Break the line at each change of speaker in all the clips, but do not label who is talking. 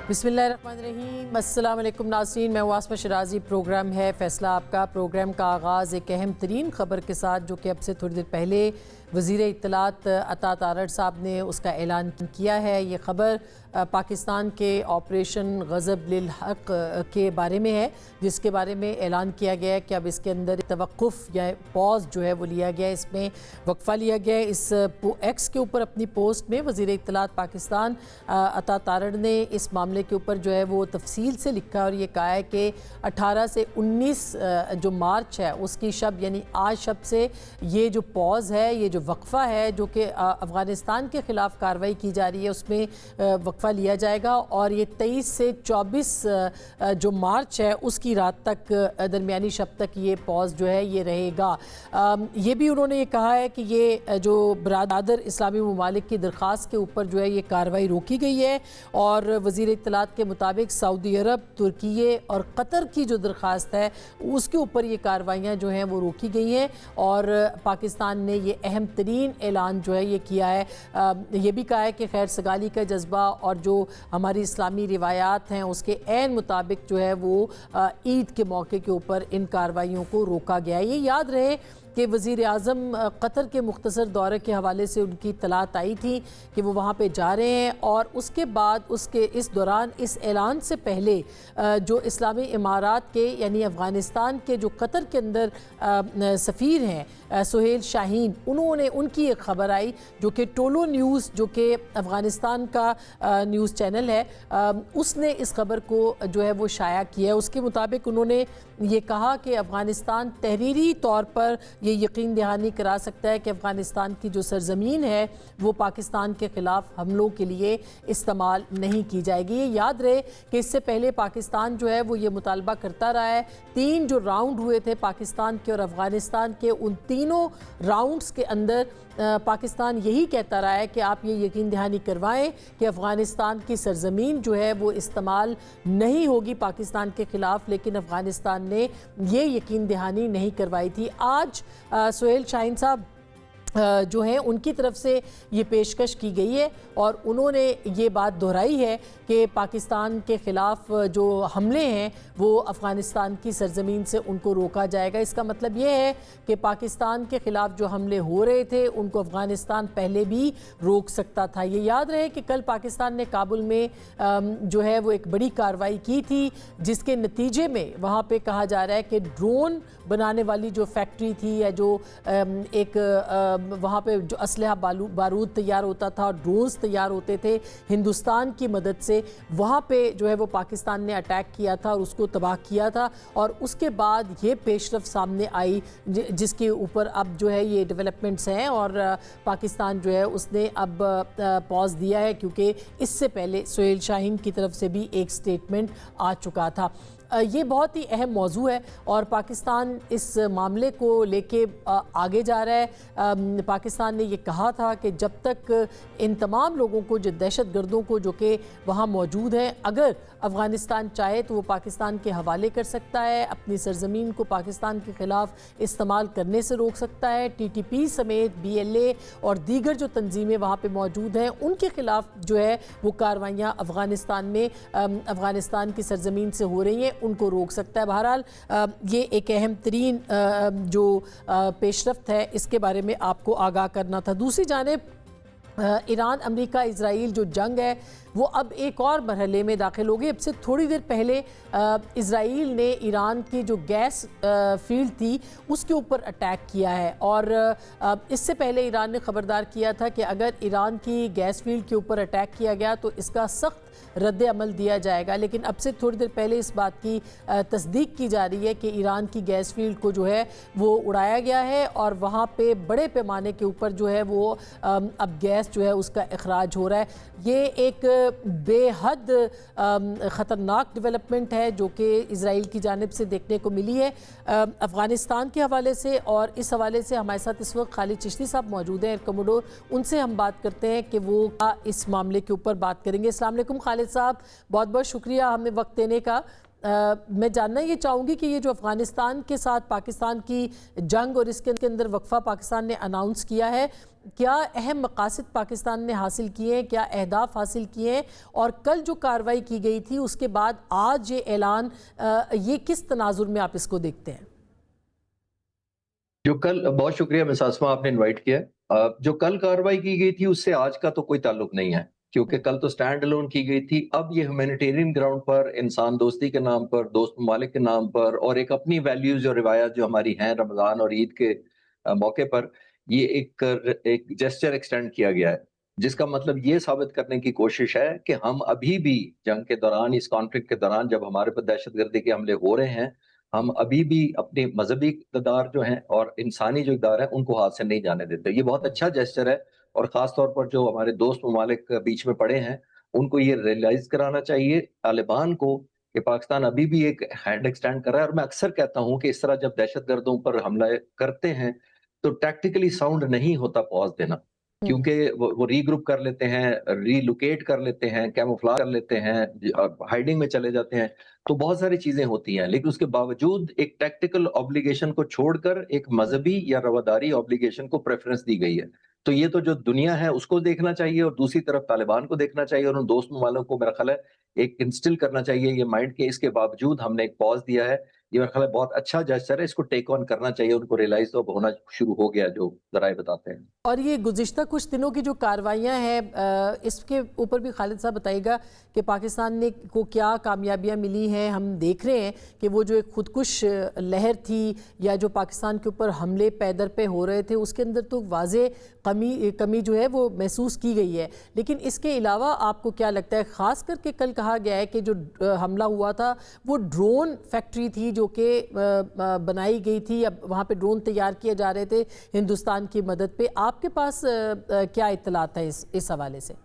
बिस्मिल्लाहिर्रहमानिर्रहीम। अस्सलाम वालेकुम नाज़रीन, मैं वास्मा शराजी। प्रोग्राम है फैसला आपका। प्रोग्राम का आगाज़ एक अहम तरीन ख़बर के साथ, जो कि अब से थोड़ी देर पहले वज़ीर इत्तलात अता तारड़ साहब ने उसका ऐलान किया है। ये ख़बर पाकिस्तान के ऑपरेशन ग़ज़ब लिल हक़ के बारे में है, जिसके बारे में ऐलान किया गया है कि अब इसके अंदर तवक्कुफ़ या पॉज जो है वो लिया गया है, इसमें वक्फ़ा लिया गया है। इस एक्स के ऊपर अपनी पोस्ट में वज़ीर इत्तलात पाकिस्तान अता तारड़ ने इस मामले के ऊपर जो है वो तफसील से लिखा और ये कहा है कि 18 से 19 जो मार्च है उसकी शब, यानी आज शब से ये जो पॉज है, ये जो वक्फ़ा है, जो कि अफ़गानिस्तान के ख़िलाफ़ कार्रवाई की जा रही है, उसमें वक्फ़ा लिया जाएगा। और ये 23 से 24 जो मार्च है उसकी रात तक, दरमियानी शब तक ये पॉज जो है ये रहेगा। ये भी उन्होंने ये कहा है कि ये जो बरादर इस्लामी ममालिक की दरख्वास्त के ऊपर जो है ये कार्रवाई रोकी गई है, और वज़ीर इत्तलात के मुताबिक सऊदी अरब, तुर्की और कतर की जो दरख्वास्त है उसके ऊपर ये कार्रवाइयाँ जो हैं वो रोकी गई हैं। और पाकिस्तान ने ये अहम तरीन ऐलान जो है ये किया है। ये भी कहा है कि खैर सगाली का जज्बा और जो हमारी इस्लामी रिवायात हैं उसके ऐन मुताबिक जो है वो ईद के मौके के ऊपर इन कार्रवाइयों को रोका गया है। ये याद रहे कि वज़ीर आज़म कतर के मुख्तसर दौरे के हवाले से उनकी इत्तलात आई थी कि वो वहाँ पे जा रहे हैं, और उसके बाद उसके इस दौरान इस ऐलान से पहले जो इस्लामी इमारात के यानी अफ़गानिस्तान के जो कतर के अंदर सफ़ीर हैं सुहेल शाहीन, उनकी एक ख़बर आई जो कि टोलो न्यूज़, जो कि अफ़गानिस्तान का न्यूज़ चैनल है, उसने इस ख़बर को जो है वो शाया किया है। उसके मुताबिक उन्होंने ये कहा कि अफ़गानिस्तान तहरीरी तौर पर ये यकीन दहानी करा सकता है कि अफ़गानिस्तान की जो सरज़मीन है वो पाकिस्तान के ख़िलाफ़ हमलों के लिए इस्तेमाल नहीं की जाएगी। ये याद रहे कि इससे पहले पाकिस्तान जो है वो ये मुतालबा करता रहा है। 3 जो राउंड हुए थे पाकिस्तान के और अफ़गानिस्तान के, उन तीनों राउंड्स के अंदर पाकिस्तान यही कहता रहा है कि आप ये यकीन दहानी करवाएं कि अफ़गानिस्तान की सरज़मीन जो है वो इस्तेमाल नहीं होगी पाकिस्तान के ख़िलाफ़, लेकिन अफ़गानिस्तान ने ये यकीन दहानी नहीं करवाई थी। आज सुहेल शाहीन साहब जो हैं उनकी तरफ से ये पेशकश की गई है, और उन्होंने ये बात दोहराई है कि पाकिस्तान के ख़िलाफ़ जो हमले हैं वो अफ़गानिस्तान की सरज़मीन से उनको रोका जाएगा। इसका मतलब ये है कि पाकिस्तान के ख़िलाफ़ जो हमले हो रहे थे उनको अफ़गानिस्तान पहले भी रोक सकता था। ये याद रहे कि कल पाकिस्तान ने काबुल में जो है वो एक बड़ी कार्रवाई की थी, जिसके नतीजे में वहाँ पर कहा जा रहा है कि ड्रोन बनाने वाली जो फैक्ट्री थी, या जो एक वहाँ पे जो असलहा बारूद तैयार होता था और ड्रोन्स तैयार होते थे हिंदुस्तान की मदद से, वहाँ पे जो है वो पाकिस्तान ने अटैक किया था और उसको तबाह किया था। और उसके बाद ये पेशरफ सामने आई जिसके ऊपर अब जो है ये डेवलपमेंट्स हैं, और पाकिस्तान जो है उसने अब पॉज दिया है, क्योंकि इससे पहले सुहेल शाहीन की तरफ से भी एक स्टेटमेंट आ चुका था। ये बहुत ही अहम मौजू है और पाकिस्तान इस मामले को लेके आगे जा रहा है। पाकिस्तान ने ये कहा था कि जब तक इन तमाम लोगों को, जो दहशत गर्दों को जो कि वहाँ मौजूद हैं, अगर अफ़गानिस्तान चाहे तो वो पाकिस्तान के हवाले कर सकता है, अपनी सरज़मीन को पाकिस्तान के ख़िलाफ़ इस्तेमाल करने से रोक सकता है। TTP समेत BLA और दीगर जो तंजीमें वहाँ पर मौजूद हैं उनके ख़िलाफ़ जो है वो कार्रवाइयाँ अफ़गानिस्तान में अफ़गानिस्तान की सरज़मीन से हो रही हैं, उनको रोक सकता है। बहरहाल ये एक अहम तरीन जो पेशरफ्त है, इसके बारे में आपको आगाह करना था। दूसरी जानिब ईरान अमेरिका इजराइल जो जंग है वो अब एक और मरहले में दाखिल हो गई। अब से थोड़ी देर पहले इजराइल ने ईरान की जो गैस फील्ड थी उसके ऊपर अटैक किया है, और इससे पहले ईरान ने ख़बरदार किया था कि अगर ईरान की गैस फील्ड के ऊपर अटैक किया गया तो इसका सख्त रद्द अमल दिया जाएगा। लेकिन अब से थोड़ी देर पहले इस बात की तस्दीक की जा रही है कि ईरान की गैस फील्ड को जो है वो उड़ाया गया है, और वहाँ पे बड़े पैमाने के ऊपर जो है वो अब गैस जो है उसका अखराज हो रहा है। ये एक बेहद ख़तरनाक डेवलपमेंट है जो कि इजराइल की जानिब से देखने को मिली है अफ़गानिस्तान के हवाले से। और इस हवाले से हमारे साथ इस वक्त खालिद चिश्ती साहब मौजूद हैं, एयर कमोडोर। उनसे हम बात करते हैं कि वो इस मामले के ऊपर बात करेंगे। अस्सलाम वालेकुम खालिद साहब, बहुत बहुत शुक्रिया हमें वक्त देने का। मैं जानना ये चाहूँगी कि ये जो अफ़गानिस्तान के साथ पाकिस्तान की जंग और इसके अंदर वक्फा पाकिस्तान ने अनाउंस किया है, क्या अहम मकासद पाकिस्तान ने हासिल किए हैं, क्या अहदाफ हासिल किए हैं, और कल जो कार्रवाई की गई थी उसके बाद आज ये ऐलान, ये किस तनाजुर में आप इसको देखते हैं?
जो कल, बहुत शुक्रिया मिस आसमा आपने इनवाइट किया। जो कल कार्रवाई की गई थी उससे आज का तो कोई ताल्लुक नहीं है, क्योंकि कल तो स्टैंड अलोन की गई थी। अब ये ह्यूमैनिटेरियन ग्राउंड पर, इंसान दोस्ती के नाम पर, दोस्त ममालिक के नाम पर, और एक अपनी वैल्यूज और रिवायत जो हमारी हैं रमजान और ईद के मौके पर, ये एक जेस्चर एक्सटेंड किया गया है, जिसका मतलब ये साबित करने की कोशिश है कि हम अभी भी जंग के दौरान, इस कॉन्फ्लिक्ट के दौरान जब हमारे पर दहशतगर्दी के हमले हो रहे हैं, हम अभी भी अपने मजहबी इक़्तिदार जो हैं और इंसानी जो इक़्तिदार हैं उनको हाथ से नहीं जाने देते। ये बहुत अच्छा जेस्चर है, और ख़ास तौर पर जो हमारे दोस्त ममालिक बीच में पड़े हैं, उनको ये रियलाइज़ कराना चाहिए तालिबान को कि पाकिस्तान अभी भी एक हैंड एक्सटेंड कर रहा है। और मैं अक्सर कहता हूँ कि इस तरह जब दहशतगर्दों पर हमला करते हैं, तो टैक्टिकली साउंड नहीं होता पॉज़ देना, क्योंकि वो रीग्रुप कर लेते हैं, रीलोकेट कर लेते हैं, कैमोफ्लेज कर लेते हैं, हाइडिंग में चले जाते हैं, तो बहुत सारी चीजें होती हैं। लेकिन उसके बावजूद एक टैक्टिकल ऑब्लिगेशन को छोड़कर एक मजहबी या रवादारी ऑब्लिगेशन को प्रेफरेंस दी गई है। तो ये तो जो दुनिया है उसको देखना चाहिए, और दूसरी तरफ तालिबान को देखना चाहिए, और उन दोस्त वालों को मेरा ख्याल है एक इंस्टिल करना चाहिए ये माइंड के इसके बावजूद हमने एक पॉज दिया है। ये मेरा ख्याल है बहुत अच्छा जेस्चर है, इसको टेक ऑन करना चाहिए, उनको रियलाइज तो होना शुरू हो गया, जो जराए बताते हैं।
और ये गुज़िश्ता कुछ दिनों की जो कार्रवाइयाँ हैं, इसके ऊपर भी खालिद साहब बताइएगा कि पाकिस्तान ने को क्या कामयाबियाँ मिली हैं। हम देख रहे हैं कि वो जो एक खुदकुश लहर थी, या जो पाकिस्तान के ऊपर हमले पैदर पे हो रहे थे, उसके अंदर तो वाज़े कमी जो है वो महसूस की गई है। लेकिन इसके अलावा आपको क्या लगता है, ख़ास करके कल कहा गया है कि जो हमला हुआ था वो ड्रोन फैक्ट्री थी जो कि बनाई गई थी, या वहाँ पे ड्रोन तैयार किए जा रहे थे हिंदुस्तान की मदद पे। आपके पास क्या इत्तलात है इस हवाले से?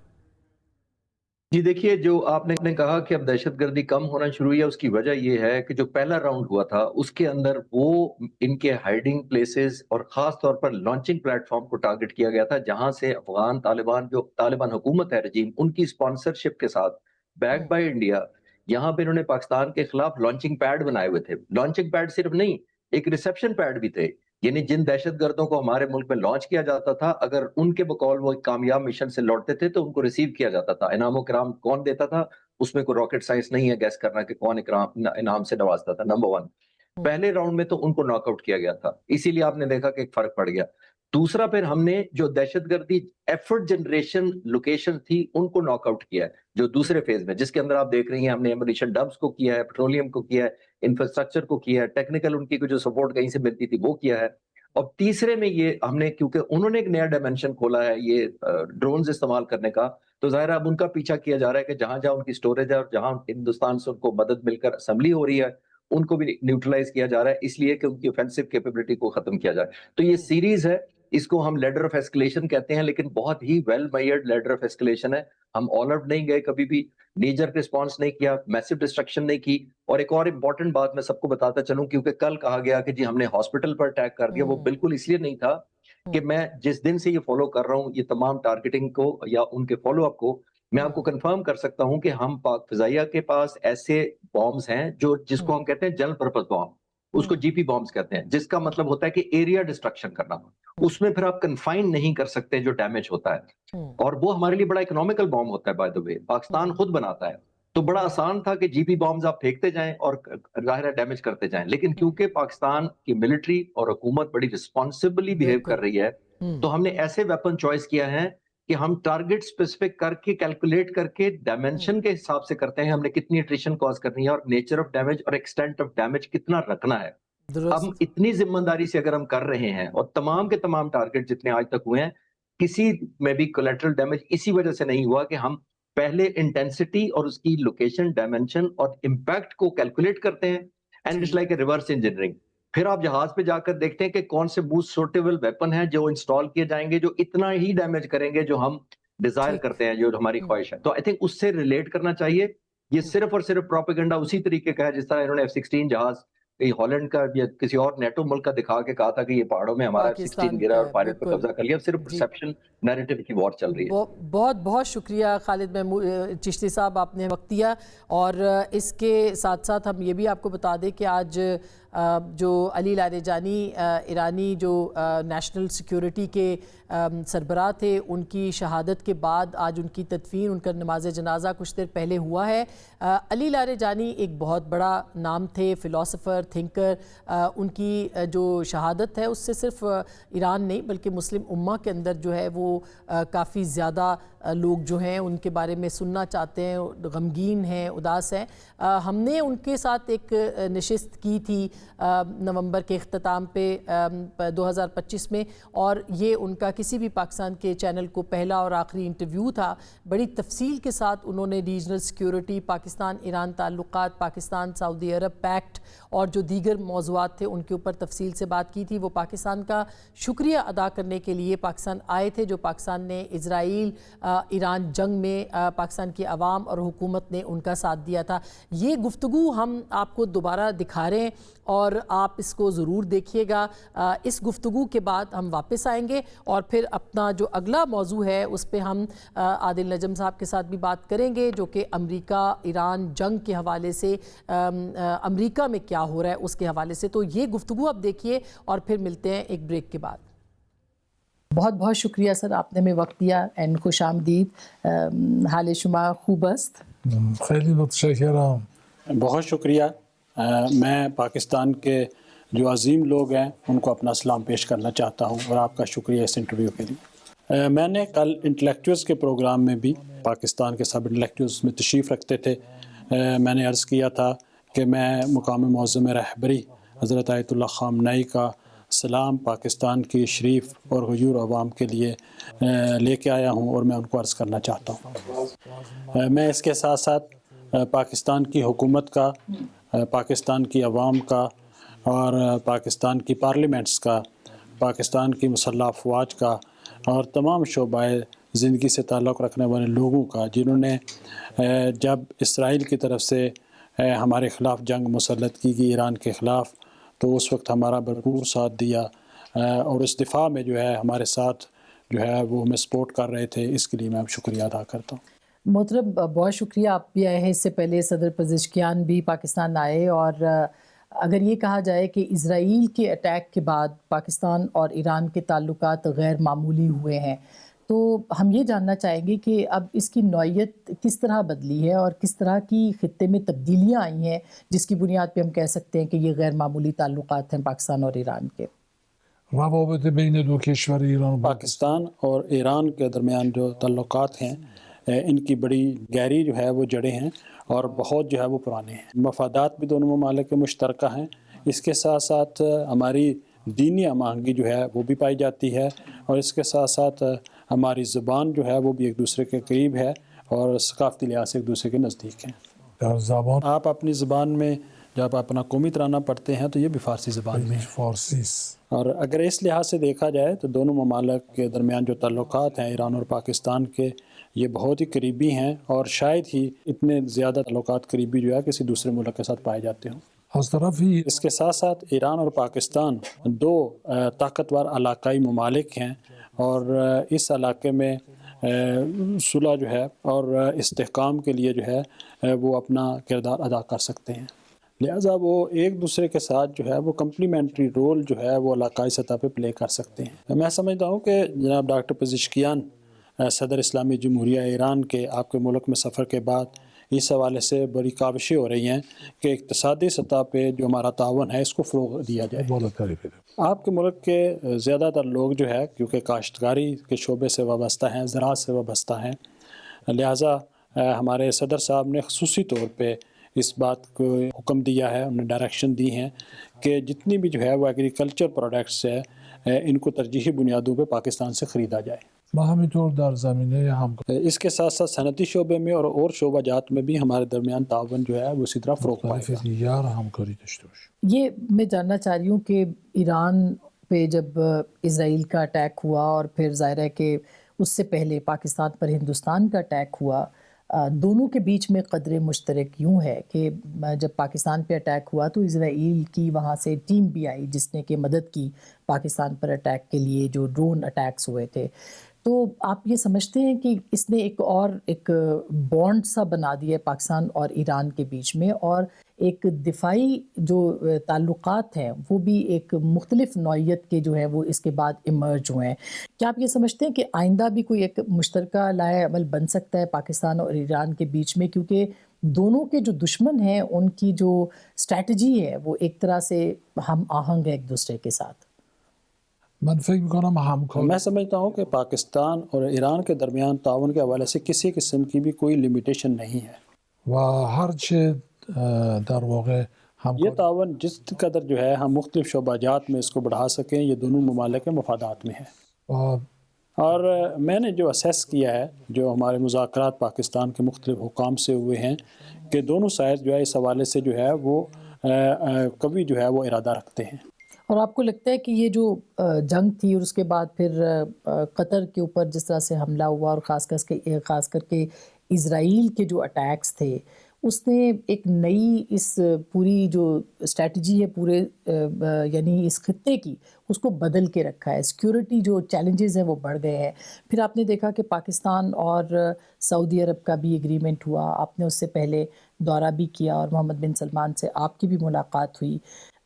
जी देखिए, जो आपने कहा कि अब दहशतगर्दी कम होना शुरू हुई है, उसकी वजह ये है कि जो पहला राउंड हुआ था उसके अंदर वो इनके हाइडिंग प्लेसेस और खास तौर पर लॉन्चिंग प्लेटफॉर्म को टारगेट किया गया था, जहां से अफगान तालिबान, जो तालिबान हुकूमत है रजीम, उनकी स्पॉन्सरशिप के साथ बैक बाय इंडिया, यहाँ पे इन्होंने पाकिस्तान के खिलाफ लॉन्चिंग पैड बनाए हुए थे। लॉन्चिंग पैड सिर्फ नहीं, एक रिसेप्शन पैड भी थे, यानी जिन दहशतगर्दों को हमारे मुल्क में लॉन्च किया जाता था, अगर उनके बकौल वो एक कामयाब मिशन से लौटते थे तो उनको रिसीव किया जाता था। इनाम कराम कौन देता था, उसमें कोई रॉकेट साइंस नहीं है गैस करना कि कौन इनाम से नवाजता था। नंबर वन, पहले राउंड में तो उनको नॉकआउट किया गया था, इसीलिए आपने देखा कि एक फर्क पड़ गया। दूसरा, फिर हमने जो दहशतगर्दी एफर्ट जनरेशन लोकेशन थी उनको नॉकआउट किया है, जो दूसरे फेज में, जिसके अंदर आप देख रही हैं हमने एमिनेशन डंप्स को किया है, पेट्रोलियम को किया है, इंफ्रास्ट्रक्चर को किया है, टेक्निकल उनकी जो सपोर्ट कहीं से मिलती थी वो किया है। और तीसरे में ये हमने, क्योंकि उन्होंने एक नया डायमेंशन खोला है ये ड्रोन्स इस्तेमाल करने का, तो जाहिर है अब उनका पीछा किया जा रहा है कि जहां जहां उनकी स्टोरेज है और जहां हिंदुस्तान से उनको मदद मिलकर असेंबली हो रही है, उनको भी न्यूट्रलाइज किया जा रहा है, इसलिए कि उनकी ऑफेंसिव कैपेबिलिटी को खत्म किया जाए। तो ये सीरीज है, इसको हम लेडर ऑफ एस्केलेशन कहते हैं, लेकिन बहुत ही well measured ladder of escalation है। हम ऑल आउट नहीं गए कभी भी, नेजर रिस्पॉन्स नहीं किया, मैसिव डिस्ट्रक्शन नहीं की। और एक और इम्पोर्टेंट बात मैं सबको बताता चलूं, क्योंकि कल कहा गया कि जी हमने हॉस्पिटल पर अटैक कर दिया, वो बिल्कुल इसलिए नहीं था कि मैं जिस दिन से ये फॉलो कर रहा हूँ ये तमाम टारगेटिंग को या उनके फॉलो अप को, मैं आपको कंफर्म कर सकता हूं कि हम पाक फिजाइया के पास ऐसे बॉम्ब्स हैं जो जिसको हम कहते हैं जनरल पर्पस बॉम्ब, उसको जीपी बॉम्ब्स कहते हैं, जिसका मतलब होता है कि एरिया डिस्ट्रक्शन करना। उसमें फिर आप कन्फाइन नहीं कर सकते जो डैमेज होता है, और वो हमारे लिए बड़ा इकोनॉमिकल बॉम्ब होता है, बाय द वे पाकिस्तान खुद बनाता है। तो बड़ा आसान था कि जीपी बॉम्ब्स आप फेंकते जाएं और जाहिर है डैमेज करते जाएं, लेकिन क्योंकि पाकिस्तान की मिलिट्री और हुकूमत बड़ी रिस्पॉन्सिबली बिहेव कर रही है, तो हमने ऐसे वेपन चॉइस किया है कि हम टारगेट स्पेसिफिक करके, कैलकुलेट करके, डायमेंशन के हिसाब से करते हैं हमने कितनी अट्रिशन कॉज करनी है और नेचर ऑफ डैमेज और एक्सटेंट ऑफ डैमेज कितना रखना है। हम इतनी जिम्मेदारी से अगर हम कर रहे हैं, और तमाम के तमाम टारगेट जितने आज तक हुए हैं, किसी में भी कोलैटरल डैमेज इसी वजह से नहीं हुआ कि हम पहले इंटेंसिटी और उसकी लोकेशन, डायमेंशन और इंपैक्ट को कैलकुलेट करते हैं, and it's like a reverse engineering. फिर आप जहाज पे जाकर देखते हैं कि कौन से मोस्ट सूटेबल वेपन है जो इंस्टॉल किए जाएंगे, जो इतना ही डैमेज करेंगे जो हम डिजायर करते हैं, जो हमारी ख्वाहिश है। तो आई थिंक उससे रिलेट करना चाहिए। ये सिर्फ और सिर्फ प्रोपेगेंडा उसी तरीके का है जिस तरह इन्होंने F-16 जहाज हॉलैंड का या किसी और नेटो मुल्क का दिखा के कहा था कि ये पहाड़ों में हमारा F-16 गिरा और पायलट पे कब्जा कर लिया। सिर्फ परसेप्शन नैरेटिव की वॉर चल रही है।
बहुत बहुत शुक्रिया खालिद महमूद चिश्ती साहब, आपने वक्त दिया। और इसके साथ साथ हम ये भी आपको बता दें कि आज जो अली लारेजानी ईरानी जो नेशनल सिक्योरिटी के सरबराह थे, उनकी शहादत के बाद आज उनकी तदफीन, उनका नमाज जनाजा कुछ देर पहले हुआ है। अली लारेजानी एक बहुत बड़ा नाम थे, फ़िलासफ़र, थिंकर। उनकी जो शहादत है उससे सिर्फ ईरान नहीं बल्कि मुस्लिम उम्मा के अंदर जो है वो काफ़ी ज़्यादा लोग जो हैं उनके बारे में सुनना चाहते हैं, गमगीन हैं, उदास हैं। हमने उनके साथ एक नशिस्त की थी नवंबर के इख्तिताम पे 2025 में, और ये उनका किसी भी पाकिस्तान के चैनल को पहला और आखिरी इंटरव्यू था। बड़ी तफसील के साथ उन्होंने रीजनल सिक्योरिटी, पाकिस्तान ईरान ताल्लुकात, पाकिस्तान सऊदी अरब पैक्ट और जो दीगर मौज़ूआत थे उनके ऊपर तफसील से बात की थी। वो पाकिस्तान का शुक्रिया अदा करने के लिए पाकिस्तान आए थे, जो पाकिस्तान ने इजराइल ईरान जंग में पाकिस्तान की आवाम और हुकूमत ने उनका साथ दिया था। ये गुफ्तगू हम आपको दोबारा दिखा रहे हैं और आप इसको ज़रूर देखिएगा। इस गुफ्तगू के बाद हम वापस आएंगे और फिर अपना जो अगला मौजू है उस पर हम आदिल नजम साहब के साथ भी बात करेंगे, जो कि अमरीका ईरान जंग के हवाले से, अमरीका में क्या हो रहा है उसके हवाले से। तो ये गुफ्तगू आप देखिए और फिर मिलते हैं एक ब्रेक के बाद। बहुत बहुत शुक्रिया सर, आपने हमें वक्त दिया एंड खुश आमदीद। हाल शुमा खूब است؟
خیلی متشکرم.
बहुत शुक्रिया। मैं पाकिस्तान के जो अजीम लोग हैं उनको अपना सलाम पेश करना चाहता हूं और आपका शुक्रिया इस इंटरव्यू के लिए। मैंने कल इंटेलेक्चुअल्स के प्रोग्राम में भी पाकिस्तान के सब इंटेलेक्चुअल्स में तशरीफ़ रखते थे। मैंने अर्ज़ किया था कि मैं मुकाम मुअज़्ज़म रहबरी हज़रत आयतुल्लाह ख़ामनई का सलाम पाकिस्तान की शरीफ और हुजूर अवाम के लिए लेके आया हूँ और मैं उनको अर्ज़ करना चाहता हूँ। मैं इसके साथ साथ पाकिस्तान की हुकूमत का, पाकिस्तान की अवाम का और पाकिस्तान की पार्लियामेंट्स का, पाकिस्तान की मुसल्लह अफवाज का और तमाम शोबाए ज़िंदगी से ताल्लुक़ रखने वाले लोगों का, जिन्होंने जब इसराइल की तरफ से हमारे ख़िलाफ़ जंग मुसल्लत की गई ईरान के ख़िलाफ़, तो उस वक्त हमारा भरपूर साथ दिया और इस दिफा में जो है हमारे साथ जो है वो हमें सपोर्ट कर रहे थे। इसके लिए मैं शुक्रिया अदा करता हूँ।
मोहतरम बहुत शुक्रिया, आप भी आए हैं। इससे पहले सदर पज़ेश्कियान भी पाकिस्तान आए, और अगर ये कहा जाए कि इज़राइल के अटैक के बाद पाकिस्तान और ईरान के ताल्लुकात गैर मामूली हुए हैं, तो हम ये जानना चाहेंगे कि अब इसकी नौइयत किस तरह बदली है और किस तरह की ख़ित्ते में तब्दीलियाँ आई हैं जिसकी बुनियाद पे हम कह सकते हैं कि ये गैर मामूली ताल्लुकात हैं पाकिस्तान और ईरान के।
روابط بین دو کشور ایران و
पाकिस्तान और ईरान के दरमियान जो ताल्लुकात हैं इनकी बड़ी गहरी जो है वो जड़ें हैं और बहुत जो है वो पुराने हैं। मफादात भी दोनों ममालिक के मुश्तरका हैं। इसके साथ साथ हमारी दीनी हमआहंगी जो है वो भी पाई जाती है और इसके साथ साथ हमारी ज़बान जो है वो भी एक दूसरे के करीब है और सकाफ़ती लिहाज से एक दूसरे के नज़दीक हैं।
در زبان
आप अपनी ज़बान में जब अपना कौमी तराना पढ़ते हैं तो ये भी फ़ारसी ज़बान में है।
فارسی است.
और अगर इस लिहाज से देखा जाए तो दोनों ममालिक के दरमियान जो ताल्लुकात हैं ईरान और पाकिस्तान के, ये बहुत ही करीबी हैं और शायद ही इतने ज़्यादा ताल्लुकात करीबी जो है किसी दूसरे मुल्क के साथ पाए जाते हों।
از طرفی
इसके साथ साथ ईरान और पाकिस्तान दो ताकतवर इलाकाई ममालिक हैं और इस इलाके में सुलह जो है और इस्तेहकाम के लिए जो है वो अपना किरदार अदा कर सकते हैं। लिहाजा वो एक दूसरे के साथ जो है वो कम्प्लीमेंट्री रोल जो है वो इलाकाई सतह पे प्ले कर सकते हैं। मैं समझता हूँ कि जनाब डॉक्टर पज़ेश्कियान सदर इस्लामी जमहूरिया ईरान के आपके मुल्क में सफ़र के बाद इस हवाले से बड़ी काविशें हो रही हैं कि इक़्तिसादी सतह पे जो हमारा तावन है इसको फ़रोग़ दिया जाए।
بالاتری بده.
आपके मुल्क के ज़्यादातर लोग जो है क्योंकि काश्तकारी के शोबे से वाबस्ता हैं, ज़राअत से वाबस्ता हैं, लिहाजा हमारे सदर साहब ने ख़ुसूसी तौर पे इस बात को हुक्म दिया है, उन्हें डायरेक्शन दी हैं कि जितनी भी जो है वो एग्रीकल्चर प्रोडक्ट्स है इनको तरजीही बुनियादों पे पाकिस्तान से ख़रीदा जाए।
ما همینطور در زمینه هم
इसके साथ साथ सनती शोबे में और शोबाजात में भी हमारे दरमियान तावन जो है वो इसी तरह फ़रोग़
مختلف
पाएगा।
دیگر همکاری داشته باشیم.
ये मैं जानना चाह रही हूँ कि ईरान पे जब इज़राइल का अटैक हुआ और फिर ज़ाहिर है कि उससे पहले पाकिस्तान पर हिंदुस्तान का अटैक हुआ, दोनों के बीच में क़द्र मुश्तरक यूँ है कि जब पाकिस्तान पे अटैक हुआ तो इज़राइल की वहाँ से टीम भी आई जिसने कि मदद की पाकिस्तान पर अटैक के लिए, जो ड्रोन अटैक्स हुए थे। تو آپ یہ سمجھتے ہیں کہ اس نے ایک بانڈ سا بنا دیا ہے پاکستان اور ایران کے بیچ میں، اور ایک دفاعی جو تعلقات ہیں وہ بھی ایک مختلف نوعیت کے جو ہے وہ اس کے بعد ایمرج ہوئے ہیں؟ کیا آپ یہ سمجھتے ہیں کہ آئندہ بھی کوئی ایک مشترکہ لائحہ عمل بن سکتا ہے پاکستان اور ایران کے بیچ میں، کیونکہ دونوں کے جو دشمن ہیں ان کی جو اسٹریٹجی ہے وہ ایک طرح سے ہم آہنگ ہے ایک دوسرے کے ساتھ؟
من فکر میکنم همکاری
میں سمجھتا ہوں کہ پاکستان اور ایران کے درمیان تعاون کے حوالے سے کسی قسم کی بھی کوئی لمیٹیشن نہیں ہے.
و هرچه در واقع
یہ
همکاری
تعاون جس قدر جو ہے ہم مختلف شعبہ جات میں اس کو بڑھا سکیں، یہ دونوں ممالک کے مفادات میں ہے.
و
اور میں نے جو اسیس کیا ہے، جو ہمارے مذاکرات پاکستان کے مختلف حکام سے ہوئے ہیں، کہ دونوں سائڈ جو ہے اس حوالے سے جو ہے وہ کبھی جو ہے وہ ارادہ رکھتے ہیں.
اور آپ کو لگتا ہے کہ یہ جو جنگ تھی اور اس کے بعد پھر قطر کے اوپر جس طرح سے حملہ ہوا، اور خاص کر کے اسرائیل کے جو اٹیکس تھے، اس نے ایک نئی اس پوری جو اسٹریٹجی ہے پورے یعنی اس خطے کی، اس کو بدل کے رکھا ہے. سیکیورٹی جو چیلنجز ہیں وہ بڑھ گئے ہیں. پھر آپ نے دیکھا کہ پاکستان اور سعودی عرب کا بھی ایگریمنٹ ہوا، آپ نے اس سے پہلے دورہ بھی کیا اور محمد بن سلمان سے آپ کی بھی ملاقات ہوئی.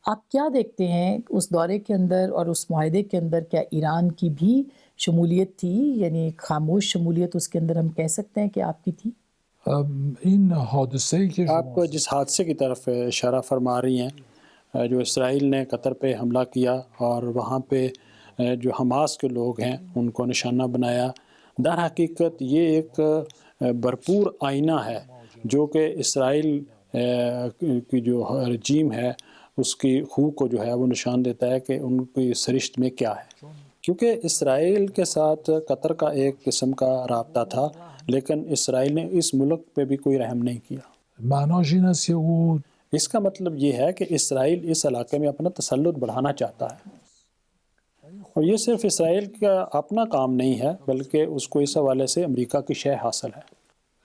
آپ کیا دیکھتے ہیں اس دورے کے اندر اور اس معاہدے کے اندر، کیا ایران کی بھی شمولیت تھی؟ یعنی خاموش شمولیت اس کے اندر ہم کہہ سکتے ہیں کہ آپ کی تھی؟
این حادثه‌ای که
آپ کو جس حادثے کی طرف اشارہ فرما رہی ہیں، جو اسرائیل نے قطر پہ حملہ کیا اور وہاں پہ جو حماس کے لوگ ہیں ان کو نشانہ بنایا، در حقیقت یہ ایک بھرپور آئینہ ہے جو کہ اسرائیل کی جو رجیم ہے اس کی خو کو جو ہے وہ نشان دیتا ہے کہ ان کی سرشت میں کیا ہے. کیونکہ اسرائیل کے ساتھ قطر کا ایک قسم کا رابطہ تھا، لیکن اسرائیل نے اس ملک پہ بھی کوئی رحم نہیں کیا.
معناش این است که او
اس کا مطلب یہ ہے کہ اسرائیل اس علاقے میں اپنا تسلط بڑھانا چاہتا ہے. اور یہ صرف اسرائیل کا اپنا کام نہیں ہے، بلکہ اس کو اس حوالے سے امریکہ کی شہ حاصل ہے.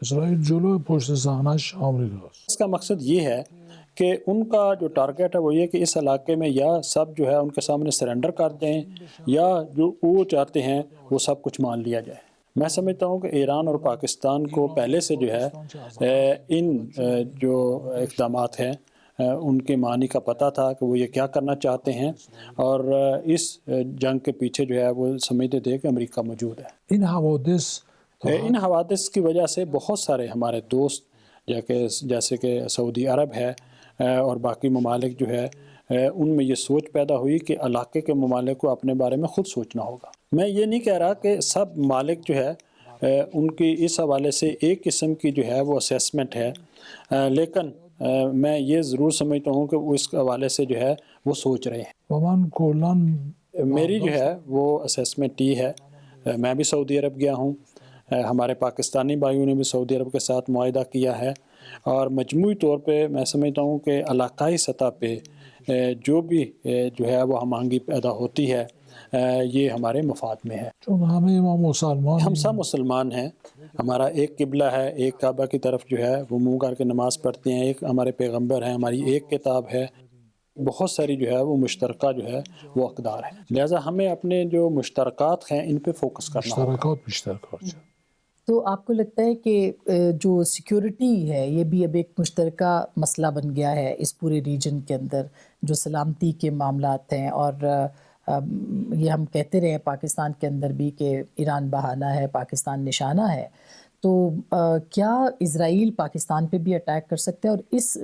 اسرائیل جلو پشت صحنه‌اش آمریکاست.
اس کا مقصد یہ ہے کہ ان کا جو ٹارگیٹ ہے وہ یہ کہ اس علاقے میں یا سب جو ہے ان کے سامنے سرنڈر کر دیں، یا جو وہ چاہتے ہیں وہ سب کچھ مان لیا جائے. میں سمجھتا ہوں کہ ایران اور پاکستان کو پہلے سے جو ہے ان جو اقدامات ہیں ان کے معنی کا پتہ تھا کہ وہ یہ کیا کرنا چاہتے ہیں، اور اس جنگ کے پیچھے جو ہے وہ سمجھتے تھے کہ امریکہ موجود ہے.
این حوادث
ان حوادث کی وجہ سے بہت سارے ہمارے دوست جیسے کہ سعودی عرب ہے اور باقی ممالک جو ہے ان میں یہ سوچ پیدا ہوئی کہ علاقے کے ممالک کو اپنے بارے میں خود سوچنا ہوگا. میں یہ نہیں کہہ رہا کہ سب ممالک جو ہے ان کی اس حوالے سے ایک قسم کی جو ہے وہ اسیسمنٹ ہے، لیکن میں یہ ضرور سمجھتا ہوں کہ وہ اس حوالے سے جو ہے وہ سوچ رہے ہیں.
و من کلاً
میری جو ہے وہ اسیسمنٹ یہ ہے، میں بھی سعودی عرب گیا ہوں، ہمارے پاکستانی بھائیوں نے بھی سعودی عرب کے ساتھ معاہدہ کیا ہے، اور مجموعی طور پہ میں سمجھتا ہوں کہ علاقائی سطح پہ جو بھی جو ہے وہ ہم آہنگی پیدا ہوتی ہے یہ ہمارے مفاد میں ہے.
چون همه ما مسلمان
ہم سب مسلمان ہیں، ہمارا ایک قبلہ ہے، ایک کعبہ کی طرف جو ہے وہ منہ کر کے نماز پڑھتے ہیں، ایک ہمارے پیغمبر ہیں، ہماری ایک کتاب ہے، بہت ساری جو ہے وہ مشترکہ جو ہے وہ اقدار ہیں. لہٰذا ہمیں اپنے جو مشترکات ہیں ان پہ فوکس کرنا ہوگا.
مشترکات بیشتر کار کرد.
تو آپ کو لگتا ہے کہ جو سیکیورٹی ہے یہ بھی اب ایک مشترکہ مسئلہ بن گیا ہے اس پورے ریجن کے اندر، جو سلامتی کے معاملات ہیں، اور یہ ہم کہتے رہے پاکستان کے اندر بھی کہ ایران بہانہ ہے، پاکستان نشانہ ہے، تو کیا اسرائیل پاکستان پہ بھی اٹیک کر سکتا ہے؟ اور اس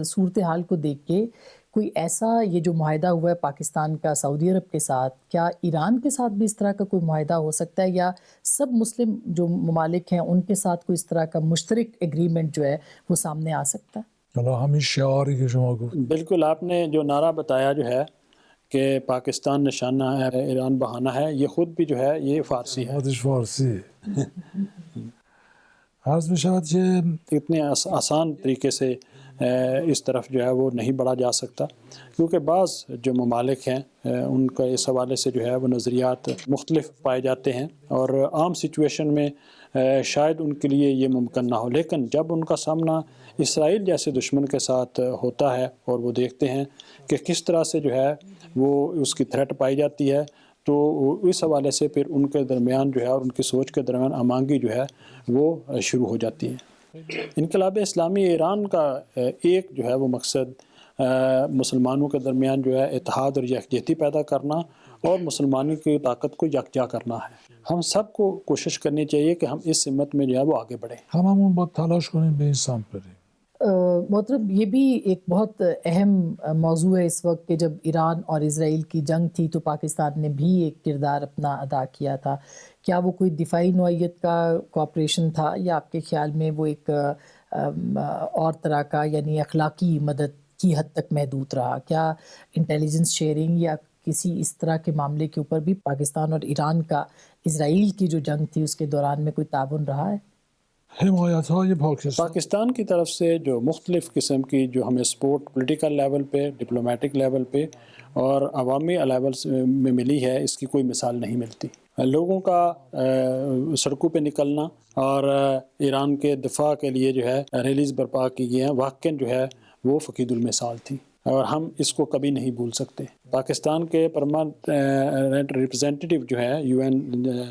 صورتحال کو دیکھ کے کوئی ایسا یہ جو معاہدہ ہوا ہے پاکستان کا سعودی عرب کے ساتھ، کیا ایران کے ساتھ بھی اس طرح کا کوئی معاہدہ ہو سکتا ہے، یا سب مسلم جو ممالک ہیں ان کے ساتھ کوئی اس طرح کا مشترک ایگریمنٹ جو ہے وہ سامنے آ سکتا ہے؟
حالا همین شعاری که شما گفت
بالکل آپ نے جو نعرہ بتایا جو ہے کہ پاکستان نشانہ ہے، ایران بہانہ ہے، یہ خود بھی جو ہے یہ فارسی ہے.
خودش فارسی. عرض می شود که
اتنے آسان طریقے سے اس طرف جو ہے وہ نہیں بڑھا جا سکتا، کیونکہ بعض جو ممالک ہیں ان کا اس حوالے سے جو ہے وہ نظریات مختلف پائے جاتے ہیں، اور عام سچویشن میں شاید ان کے لیے یہ ممکن نہ ہو، لیکن جب ان کا سامنا اسرائیل جیسے دشمن کے ساتھ ہوتا ہے اور وہ دیکھتے ہیں کہ کس طرح سے جو ہے وہ اس کی تھریٹ پائی جاتی ہے، تو اس حوالے سے پھر ان کے درمیان جو ہے اور ان کی سوچ کے درمیان امانگی جو ہے وہ شروع ہو جاتی ہے۔ انقلاب اسلامی ایران کا ایک جو ہے وہ مقصد مسلمانوں کے درمیان جو ہے اتحاد اور یکجہتی پیدا کرنا اور مسلمانوں کی طاقت کو یکجا کرنا ہے۔ ہم سب کو کوشش کرنی چاہیے کہ ہم اس سمت میں جو ہے وہ آگے بڑھیں۔
هممون با تلاش کنیم به این سمت بریم.
محترم یہ بھی ایک بہت اہم موضوع ہے اس وقت کہ جب ایران اور اسرائیل کی جنگ تھی تو پاکستان نے بھی ایک کردار اپنا ادا کیا تھا۔ کیا وہ کوئی دفاعی نوعیت کا کوآپریشن تھا یا آپ کے خیال میں وہ ایک اور طرح کا یعنی اخلاقی مدد کی حد تک محدود رہا؟ کیا انٹیلیجنس شیئرنگ یا کسی اس طرح کے معاملے کے اوپر بھی پاکستان اور ایران کا اسرائیل کی جو جنگ تھی اس کے دوران میں کوئی تعاون رہا ہے؟
حمایت‌های پاکستان
پاکستان کی طرف سے جو مختلف قسم کی جو ہمیں سپورٹ پولیٹیکل لیول پہ، ڈپلومیٹک لیول پہ اور عوامی لیول میں ملی ہے، اس کی کوئی مثال نہیں ملتی۔ لوگوں کا سڑکوں پہ نکلنا اور ایران کے دفاع کے لیے جو ہے ریلیز برپا کی گئی ہیں، واقعاً جو ہے وہ فقید المثال تھی اور ہم اس کو کبھی نہیں بھول سکتے۔ پاکستان کے پرماننٹ ریپرزینٹیٹیو جو ہے UN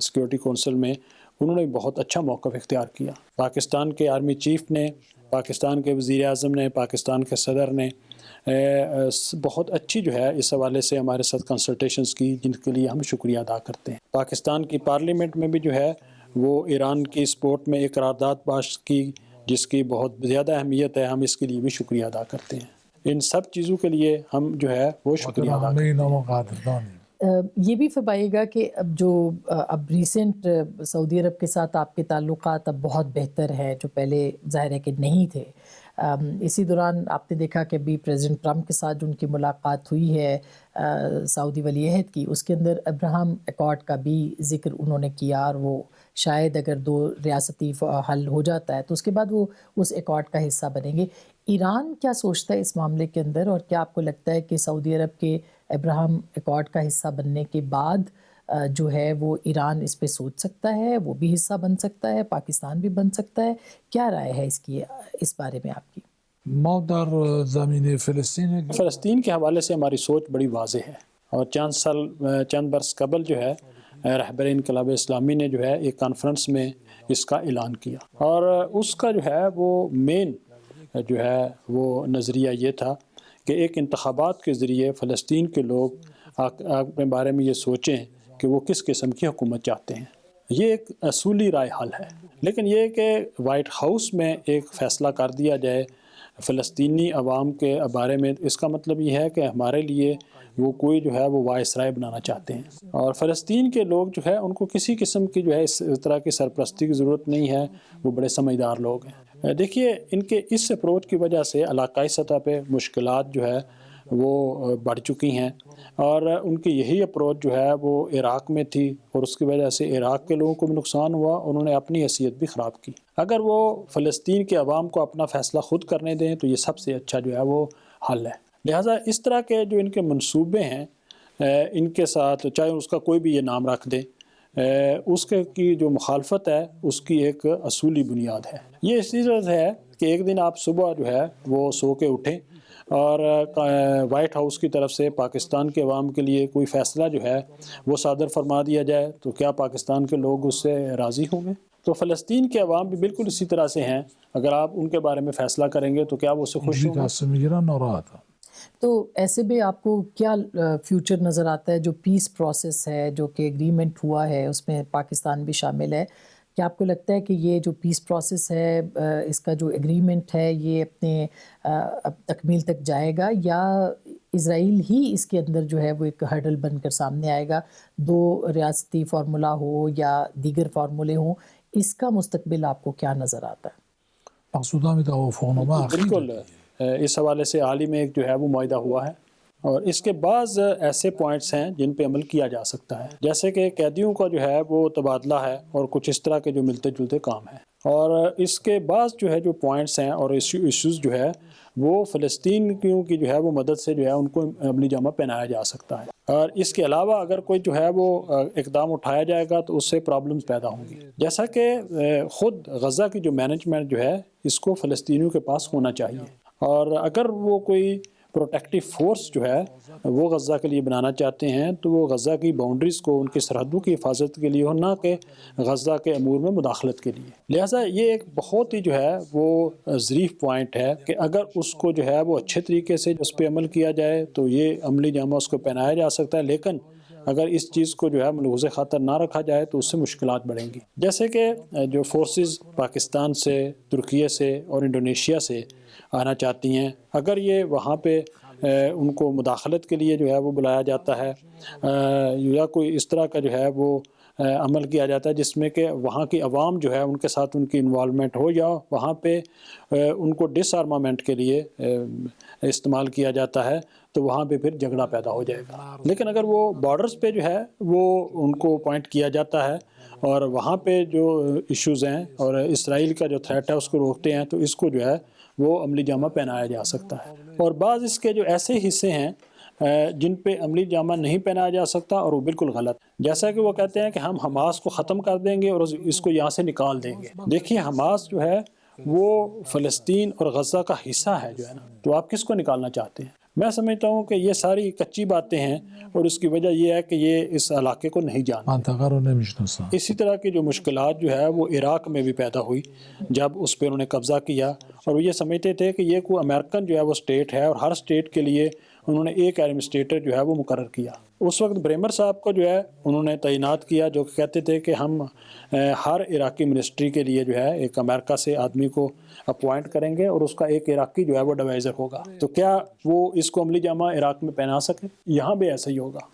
سیکورٹی کونسل میں، انہوں نے بہت اچھا موقف اختیار کیا۔ پاکستان کے آرمی چیف نے، پاکستان کے وزیر اعظم نے، پاکستان کے صدر نے بہت اچھی جو ہے اس حوالے سے ہمارے ساتھ کنسلٹیشنز کی، جن کے لیے ہم شکریہ ادا کرتے ہیں۔ پاکستان کی پارلیمنٹ میں بھی جو ہے وہ ایران کی سپورٹ میں ایک قرارداد پاس کی، جس کی بہت زیادہ اہمیت ہے، ہم اس کے لیے بھی شکریہ ادا کرتے ہیں۔ ان سب چیزوں کے لیے ہم جو ہے وہ شکریہ ادا کرتے ہیں۔
همه اینا ما قدردانیم.
یہ بھی فرمائیے گا کہ اب ریسنٹ سعودی عرب کے ساتھ آپ کے تعلقات اب بہت بہتر ہیں جو پہلے ظاہر ہے کہ نہیں تھے۔ اسی دوران آپ نے دیکھا کہ ابھی پریزیڈنٹ ٹرمپ کے ساتھ جو ان کی ملاقات ہوئی ہے سعودی ولی عہد کی، اس کے اندر ابراہم ایکارڈ کا بھی ذکر انہوں نے کیا، اور وہ شاید اگر 2 ریاستی حل ہو جاتا ہے تو اس کے بعد وہ اس ایکارڈ کا حصہ بنیں گے۔ ایران کیا سوچتا ہے اس معاملے کے اندر، اور کیا آپ کو لگتا ہے کہ سعودی عرب کے ابراہم ایکارڈ کا حصہ بننے کے بعد جو ہے وہ ایران اس پہ سوچ سکتا ہے، وہ بھی حصہ بن سکتا ہے، پاکستان بھی بن سکتا ہے؟ کیا رائے ہے اس بارے میں آپ کی؟
ما در زمینه
فلسطین کے حوالے سے ہماری سوچ بڑی واضح ہے، اور چند برس قبل جو ہے رہبر انقلاب اسلامی نے جو ہے ایک کانفرنس میں اس کا اعلان کیا، اور اس کا جو ہے وہ مین جو ہے وہ نظریہ یہ تھا کہ ایک انتخابات کے ذریعے فلسطین کے لوگ اپنے بارے میں یہ سوچیں کہ وہ کس قسم کی حکومت چاہتے ہیں۔ یہ ایک اصولی رائے حل ہے، لیکن یہ کہ وائٹ ہاؤس میں ایک فیصلہ کر دیا جائے فلسطینی عوام کے بارے میں، اس کا مطلب یہ ہے کہ ہمارے لیے وہ کوئی جو ہے وہ وائسرائے بنانا چاہتے ہیں، اور فلسطین کے لوگ جو ہے ان کو کسی قسم کی جو ہے اس طرح کی سرپرستی کی ضرورت نہیں ہے، وہ بڑے سمجھدار لوگ ہیں۔ دیکھیے، ان کے اس اپروچ کی وجہ سے علاقائی سطح پہ مشکلات جو ہے وہ بڑھ چکی ہیں، اور ان کی یہی اپروچ جو ہے وہ عراق میں تھی، اور اس کی وجہ سے عراق کے لوگوں کو بھی نقصان ہوا، انہوں نے اپنی حیثیت بھی خراب کی۔ اگر وہ فلسطین کے عوام کو اپنا فیصلہ خود کرنے دیں تو یہ سب سے اچھا جو ہے وہ حل ہے۔ لہٰذا اس طرح کے جو ان کے منصوبے ہیں، ان کے ساتھ چاہے اس کا کوئی بھی یہ نام رکھ دیں، اس کے کی جو مخالفت ہے اس کی ایک اصولی بنیاد ہے۔ یہ اس طرح سے ہے کہ ایک دن آپ صبح جو ہے وہ سو کے اٹھیں اور وائٹ ہاؤس کی طرف سے پاکستان کے عوام کے لیے کوئی فیصلہ جو ہے وہ صادر فرما دیا جائے، تو کیا پاکستان کے لوگ اس سے راضی ہوں گے؟ تو فلسطین کے عوام بھی بالکل اسی طرح سے ہیں، اگر آپ ان کے بارے میں فیصلہ کریں گے تو کیا وہ اس سے خوش ہوں گے؟
تصمیم میگیرن ناراحتم.
تو ایسے میں آپ کو کیا فیوچر نظر آتا ہے؟ جو پیس پروسیس ہے، جو کہ ایگریمنٹ ہوا ہے، اس میں پاکستان بھی شامل ہے، کیا آپ کو لگتا ہے کہ یہ جو پیس پروسیس ہے، اس کا جو ایگریمنٹ ہے، یہ اپنے تکمیل تک جائے گا، یا اسرائیل ہی اس کے اندر جو ہے وہ ایک ہرڈل بن کر سامنے آئے گا؟ 2 ریاستی فارمولا ہو یا دیگر فارمولے ہوں، اس کا مستقبل آپ کو کیا نظر آتا ہے؟
مقصودم این توافقنامه اخیر
بالکل اس حوالے سے حال ہی میں ایک جو ہے وہ معاہدہ ہوا ہے، اور اس کے بعض ایسے پوائنٹس ہیں جن پہ عمل کیا جا سکتا ہے، جیسے کہ قیدیوں کا جو ہے وہ تبادلہ ہے، اور کچھ اس طرح کے جو ملتے جلتے کام ہیں، اور اس کے بعض جو ہے جو پوائنٹس ہیں اور ایشوز جو ہے وہ فلسطینیوں کی جو ہے وہ مدد سے جو ہے ان کو عملی جامہ پہنایا جا سکتا ہے، اور اس کے علاوہ اگر کوئی جو ہے وہ اقدام اٹھایا جائے گا تو اس سے پرابلمز پیدا ہوں گی، جیسا کہ خود غزہ کی جو مینجمنٹ جو ہے اس کو فلسطینیوں کے پاس ہونا چاہیے، اور اگر وہ کوئی प्रोटेक्टिव फोर्स जो है वो गज़ा के लिए बनाना चाहते हैं तो वो गज़ा की बाउंड्रीज़ को, उनकी सरहदों की हिफाजत के लिए हो, ना कि गज़ा के अमूर में मुदाखलत के लिए। लिहाजा ये एक बहुत ही जो है वो ज़रीफ़ पॉइंट है कि अगर उसको जो है वो अच्छे तरीके से उस पर अमल किया जाए तो ये अमली जामा उसको पहनाया जा सकता है, लेकिन अगर इस चीज़ को जो है मलहूज़ ख़ातर ना रखा जाए तो उससे मुश्किलात बढ़ेंगी। जैसे कि जो फोर्सेस पाकिस्तान से, तुर्की से और इंडोनेशिया से आना चाहती हैं, अगर ये वहाँ पे उनको मुदाखलत के लिए जो है वो बुलाया जाता है या कोई इस तरह का जो है वो अमल किया जाता है जिसमें कि वहाँ की आवाम जो है उनके साथ उनकी इन्वॉल्वमेंट हो, या वहाँ पे उनको डिसआर्मामेंट के लिए इस्तेमाल किया जाता है, तो वहाँ पे फिर झगड़ा पैदा हो जाएगा। लेकिन अगर वो बॉर्डर्स पे जो है वो उनको पॉइंट किया जाता है और वहाँ पे जो इश्यूज़ हैं और इसराइल का जो थ्रेट है उसको रोकते हैं, तो इसको जो है वो अमली जामा पहनाया जा सकता है। और बाज़ इसके जो ऐसे हिस्से हैं जिन पे अमली जामा नहीं पहनाया जा सकता और वो बिल्कुल गलत, जैसा कि वो कहते हैं कि हम हमास को ख़त्म कर देंगे और इसको यहाँ से निकाल देंगे। देखिए, हमास जो है वो फ़लस्तीन और गज़ा का हिस्सा है जो है ना, तो आप किसको निकालना चाहते हैं? मैं समझता हूँ कि ये सारी कच्ची बातें हैं और उसकी वजह ये है कि ये इस इलाके को नहीं जानते। इसी तरह की जो मुश्किलात जो है वो इराक़ में भी पैदा हुई जब उस पर उन्होंने कब्ज़ा किया और वो ये समझते थे कि ये कोई अमेरिकन जो है वो स्टेट है और हर स्टेट के लिए उन्होंने एक एडमिनिस्ट्रेटर जो है वो मुकर्रर किया। उस वक्त ब्रेमर साहब को जो है उन्होंने तैनात किया, जो कहते थे कि हम हर इराक़ी मिनिस्ट्री के लिए जो है एक अमेरिका से आदमी को अपॉइंट करेंगे और उसका एक इराक़ी जो है वो एडवाइज़र होगा। तो क्या वो इसको अमली जामा इराक़ में पहना सके? यहाँ भी ऐसा ही होगा।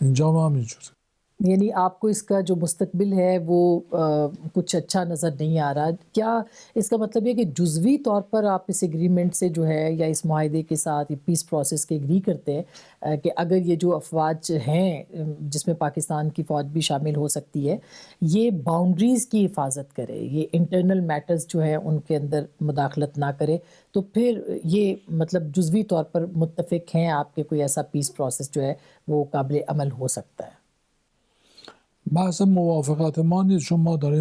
यानी आपको इसका जो मुस्तकबिल है वो कुछ अच्छा नज़र नहीं आ रहा। क्या इसका मतलब ये कि जुज़वी तौर पर आप इस एग्रीमेंट से जो है या इस मुआहदे के साथ ये पीस प्रोसेस के एग्री करते हैं कि अगर ये जो अफवाज हैं जिसमें पाकिस्तान की फ़ौज भी शामिल हो सकती है, ये बाउंड्रीज़ की हिफाजत करे, ये इंटरनल मैटर्स जो है उनके अंदर मुदाखलत ना करे, तो फिर ये मतलब जुज़वी तौर पर मुत्तफ़िक हैं आपके कोई ऐसा पीस प्रोसेस जो है वो काबिल अमल हो सकता है?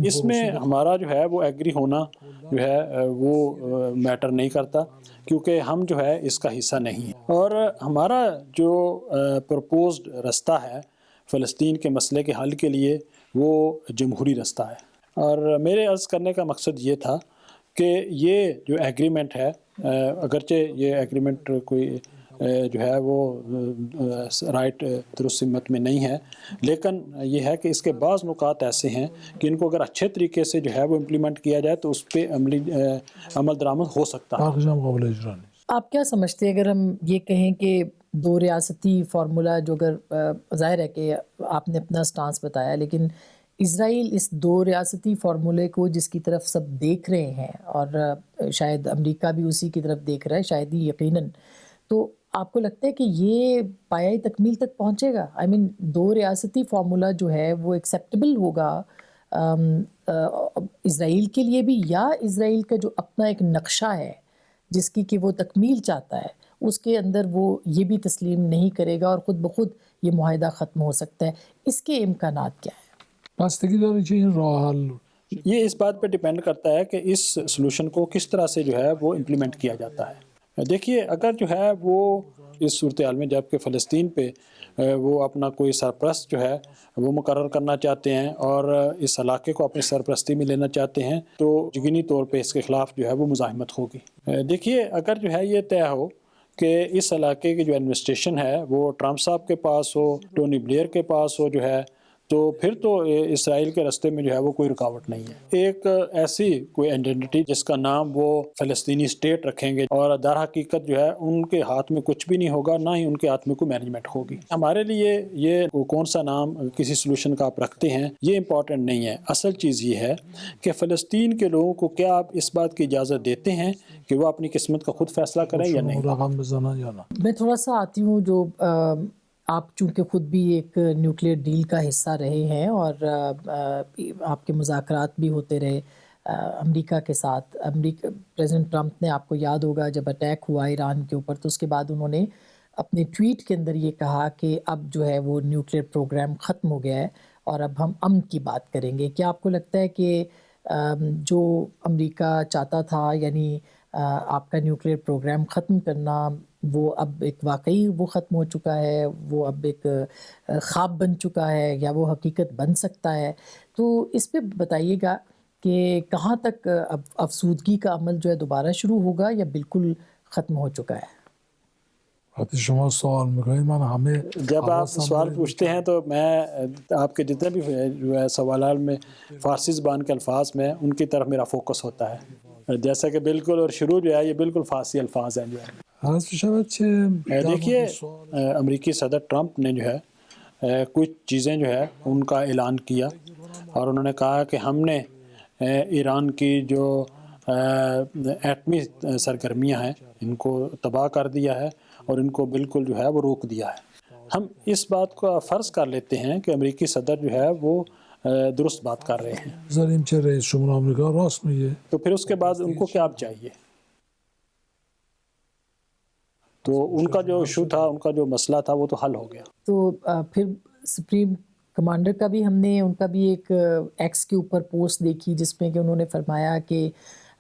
इसमें हमारा जो है वो एग्री होना जो है वो मैटर नहीं करता, क्योंकि हम जो है इसका हिस्सा नहीं है और हमारा जो प्रपोज्ड रास्ता है फ़लस्तीन के मसले के हल के लिए वो जमहूरी रास्ता है। और मेरे अर्ज़ करने का मकसद ये था कि ये जो एग्रीमेंट है, अगरचे ये एग्रीमेंट कोई जो है वो राइट दुरुस्त में नहीं है, लेकिन ये है कि इसके बाज़ नुकात ऐसे हैं कि इनको अगर अच्छे तरीके से जो है वो इम्प्लीमेंट किया जाए तो उस पर अमल दरामद हो सकता है।
आप क्या समझते हैं अगर हम ये कहें कि दो रियासती फार्मूला, जो अगर ज़ाहिर है कि आपने अपना स्टांस बताया, लेकिन इज़राइल इस दो रियासती फार्मूले को जिसकी तरफ सब देख रहे हैं और शायद अमेरिका भी उसी की तरफ देख रहा है, शायद ही यकीनन, तो आपको लगता है कि ये पायाई तकमील तक पहुंचेगा? आई मीन दो रियासती फार्मूला जो है वो एक्सेप्टेबल होगा इज़राइल के लिए भी, या इज़राइल का जो अपना एक नक्शा है जिसकी कि वो तकमील चाहता है उसके अंदर वो ये भी तस्लीम नहीं करेगा और ख़ुद ब खुद ये मुआहिदा ख़त्म हो सकता है? इसके इम्कानात क्या हैं?
ये इस बात पे डिपेंड करता है कि इस सलूशन को किस तरह से जो है वो इम्प्लीमेंट किया जाता है। देखिए, अगर जो है वो इस सूरत हाल में जबकि फ़लस्तीन पे वो अपना कोई सरपरस्त जो है वो मुकर्रर करना चाहते हैं और इस इलाके को अपनी सरपरस्ती में लेना चाहते हैं, तो यकीनी तौर पे इसके ख़िलाफ़ जो है वो मुज़ाहिमत होगी। देखिए, अगर जो है ये तय हो कि इस इलाके की जो एडमिनिस्ट्रेशन है वो ट्रंप साहब के पास हो, टोनी ब्लेयर के पास हो जो है, तो फिर तो इसराइल के रास्ते में जो है वो कोई रुकावट नहीं है। एक ऐसी कोई आइडेंटिटी जिसका नाम वो फ़लस्तीनी स्टेट रखेंगे और दर हकीकत जो है उनके हाथ में कुछ भी नहीं होगा, ना ही उनके हाथ में कोई मैनेजमेंट होगी। हमारे लिए ये कौन सा नाम किसी सलूशन का आप रखते हैं ये इम्पॉर्टेंट नहीं है। असल चीज़ ये है कि फ़लस्तीन के लोगों को क्या आप इस बात की इजाज़त देते हैं कि वो अपनी किस्मत का खुद फैसला करें या नहीं।
मैं थोड़ा सा आती हूँ, जो आप चूँकि ख़ुद भी एक न्यूक्लियर डील का हिस्सा रहे हैं और आपके मुज़ाकरात भी होते रहे अमेरिका के साथ। प्रेसिडेंट ट्रंप ने, आपको याद होगा जब अटैक हुआ ईरान के ऊपर, तो उसके बाद उन्होंने अपने ट्वीट के अंदर ये कहा कि अब जो है वो न्यूक्लियर प्रोग्राम ख़त्म हो गया है और अब हम अमन की बात करेंगे। क्या आपको लगता है कि जो अमेरिका चाहता था, यानी आपका न्यूक्लियर प्रोग्राम ख़त्म करना, وہ اب ایک واقعی وہ ختم ہو چکا ہے، وہ اب ایک خواب بن چکا ہے، یا وہ حقیقت بن سکتا ہے؟ تو اس پہ بتائیے گا کہ کہاں تک اب افسودگی کا عمل جو ہے دوبارہ شروع ہوگا یا بالکل ختم ہو چکا ہے؟
وقتی شما سوال میکنید من همه
جب آپ
حواسم
سوال
به
پوچھتے ہیں تو میں آپ کے جتنے بھی جو ہے سوالات میں فارسی زبان کے الفاظ میں ان کی طرف میرا فوکس ہوتا ہے، جیسا کہ بالکل اور شروع جو ہے یہ بالکل فارسی الفاظ ہیں جو ہے۔
عرض میشود چه در
دیکھیے
مورد سوال
امریکی صدر ٹرمپ نے جو ہے کچھ چیزیں جو ہے ان کا اعلان کیا، اور انہوں نے کہا کہ ہم نے ایران کی جو ایٹمی سرگرمیاں ہیں ان کو تباہ کر دیا ہے اور ان کو بالکل جو ہے وہ روک دیا ہے۔ ہم اس بات کو فرض کر لیتے ہیں کہ امریکی صدر جو ہے وہ درست بات کر رہے ہیں،
بذاریم که رئیس جمهور آمریکا راست میگه.
تو پھر اس کے بعد ان کو کیا چاہیے؟ تو ان کا جو ایشو تھا، ان کا جو مسئلہ تھا وہ تو حل ہو گیا۔
تو پھر سپریم کمانڈر کا بھی ہم نے ان کا بھی ایک ایکس کے اوپر پوسٹ دیکھی جس میں کہ انہوں نے فرمایا کہ